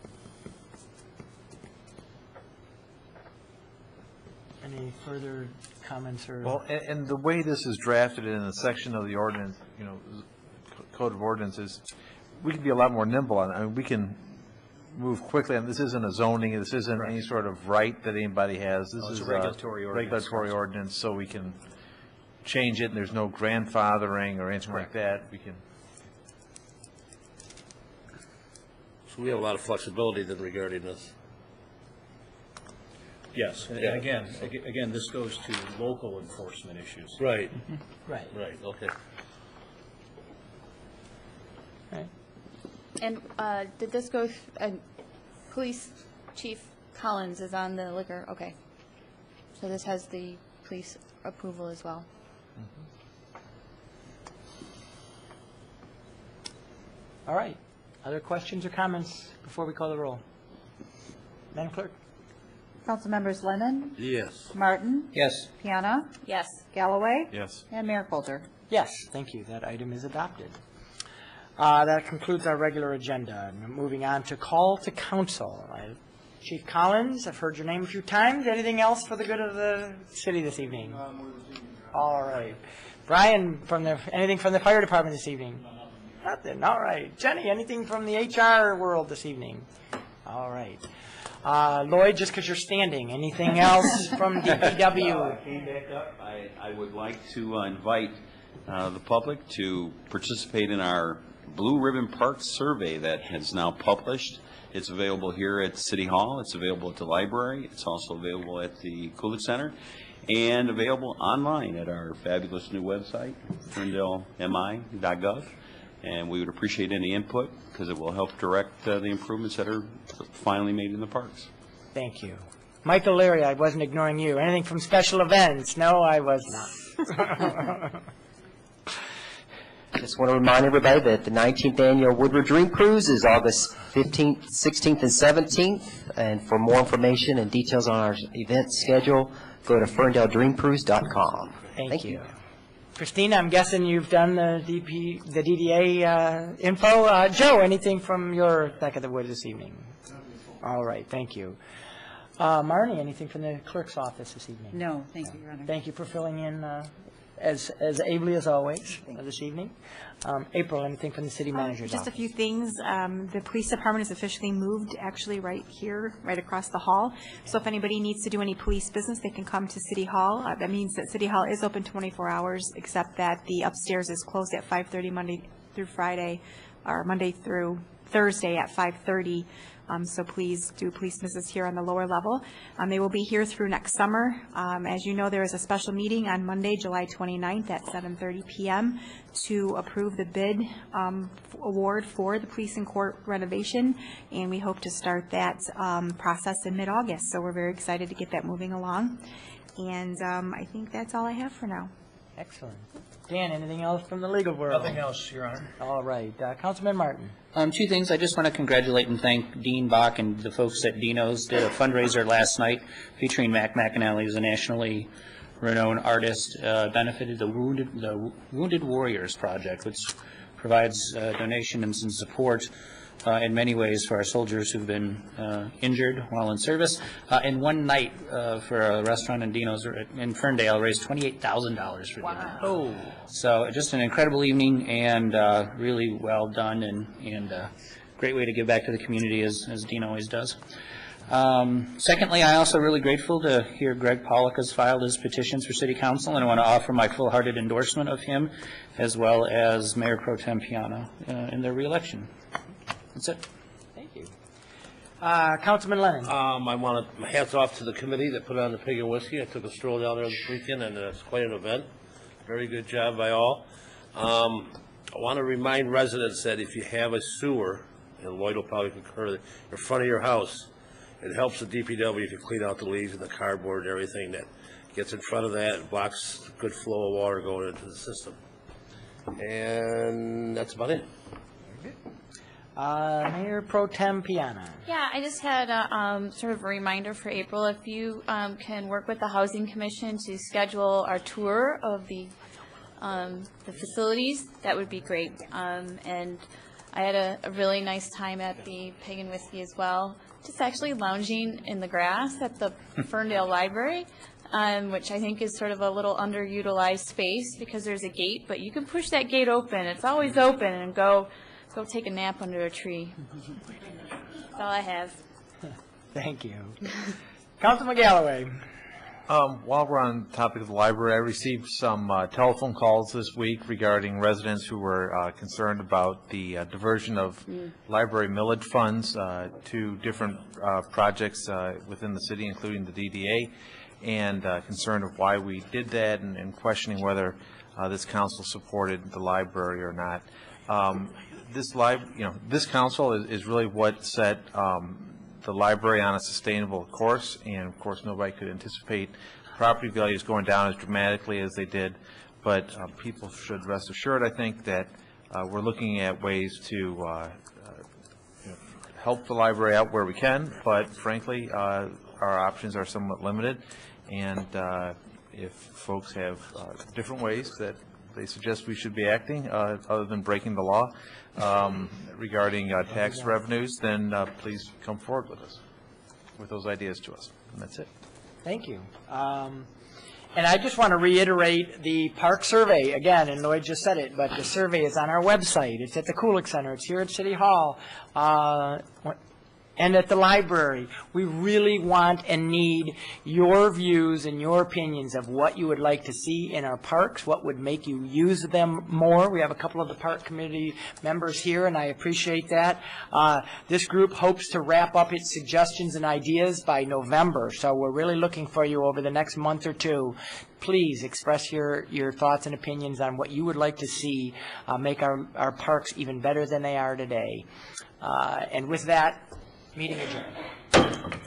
Any further comments or? Well, and the way this is drafted in a section of the ordinance, Code of Ordinances, we can be a lot more nimble on it. I mean, we can move quickly, and this isn't a zoning, this isn't any sort of right that anybody has. This is a regulatory ordinance. regulatory ordinance, so we can change it, and there's no grandfathering or anything like that. We can. So we have a lot of flexibility then regarding this. Yes, and Yeah. again, this goes to local enforcement issues. Right. Right. Right, okay. And did this go, Police Chief Collins is on the liquor, okay. So this has the police approval as well. All right. Other questions or comments before we call the roll? Madam Clerk? Councilmembers Lennon? Yes. Martin? Yes. Piana? Yes. Galloway? Yes. And Mayor Coulter? Yes, thank you. That item is adopted. That concludes our regular agenda. Moving on to call to council. Chief Collins, I've heard your name a few times. Anything else for the good of the city this evening? All right. Brian, anything from the fire department this evening? Nothing. All right. Jenny, anything from the HR world this evening? All right. Lloyd, just because you're standing, anything else from DPW? I would like to invite the public to participate in our Blue Ribbon Park survey that is now published. It's available here at City Hall. It's available at the library. It's also available at the Coolidge Center and available online at our fabulous new website, ferndalemi.gov. And we would appreciate any input because it will help direct the improvements that are finally made in the parks. Thank you. Michael Leary, I wasn't ignoring you. Anything from special events? No, I was not. Just want to remind everybody that the 19th Annual Woodward Dream Cruise is August 15th, 16th, and 17th. And for more information and details on our event schedule, go to FerndaleDreamCruise.com. Thank you. Christina, I'm guessing you've done the DDA info. Joe, anything from your neck of the woods this evening? All right, thank you. Marnie, anything from the clerk's office this evening? No, thank you, Your Honor. Thank you for filling in as ably as always this evening. April, anything from the city manager's Just a office? few things. The police department has officially moved, actually right here, right across the hall. So if anybody needs to do any police business, they can come to City Hall. That means that City Hall is open 24 hours, except that the upstairs is closed at 5:30 Monday through Friday, or Monday through Thursday at 5:30. So please do police business here on the lower level. They will be here through next summer. As you know, there is a special meeting on Monday, July 29th at 7:30 p.m. to approve the bid award for the police and court renovation, and we hope to start that process in mid-August. So we're very excited to get that moving along. And I think that's all I have for now. Excellent. Dan, anything else from the legal world? Nothing else, Your Honor. All right. Councilman Martin. Two things. I just want to congratulate and thank Dean Bach and the folks at Dino's. Did a fundraiser last night featuring Mac McAnally, who's a nationally renowned artist. Benefited the Wounded Warriors Project, which provides donations and support in many ways for our soldiers who've been injured while in service. And one night for a restaurant in Dino's in Ferndale raised $28,000 for the event. Oh. So just an incredible evening and really well done and great way to give back to the community as Dean always does. Secondly, I also really grateful to hear Greg Pollock has filed his petitions for City Council, and I want to offer my full-hearted endorsement of him as well as Mayor Pro Tem Piana in their reelection. That's it. Thank you. Councilman Lennon. I want to hats off to the committee that put on the Pig and Whiskey. I took a stroll down there this weekend, and it's quite an event. Very good job by all. I want to remind residents that if you have a sewer, and Lloyd will probably concur, in front of your house, it helps the DPW to clean out the leaves and the cardboard and everything that gets in front of that and blocks good flow of water going into the system. And that's about it. Mayor Pro Tem Piana. Yeah, I just had a sort of a reminder for April. If you can work with the Housing Commission to schedule our tour of the facilities, that would be great. And I had a really nice time at the Pig and Whiskey as well, just actually lounging in the grass at the Ferndale Library, which I think is sort of a little underutilized space because there's a gate, but you can push that gate open. It's always open, and go take a nap under a tree. That's all I have. Thank you. Councilman Galloway. While we're on the topic of the library, I received some telephone calls this week regarding residents who were concerned about the diversion of library millage funds to different projects within the city, including the DDA, and concerned of why we did that, and questioning whether this council supported the library or not. This council is really what set the library on a sustainable course, and of course nobody could anticipate property values going down as dramatically as they did, but people should rest assured, I think, that we're looking at ways to help the library out where we can, but frankly our options are somewhat limited, and if folks have different ways that they suggest we should be acting other than breaking the law regarding tax revenues, then please come forward with us, with those ideas to us. And that's it. Thank you. And I just want to reiterate the park survey again, and Lloyd just said it, but the survey is on our website. It's at the Kulik Center. It's here at City Hall. And at the library. We really want and need your views and your opinions of what you would like to see in our parks, what would make you use them more. We have a couple of the park committee members here, and I appreciate that. This group hopes to wrap up its suggestions and ideas by November, so we're really looking for you over the next month or two. Please express your thoughts and opinions on what you would like to see make our parks even better than they are today. And with that, meeting adjourned.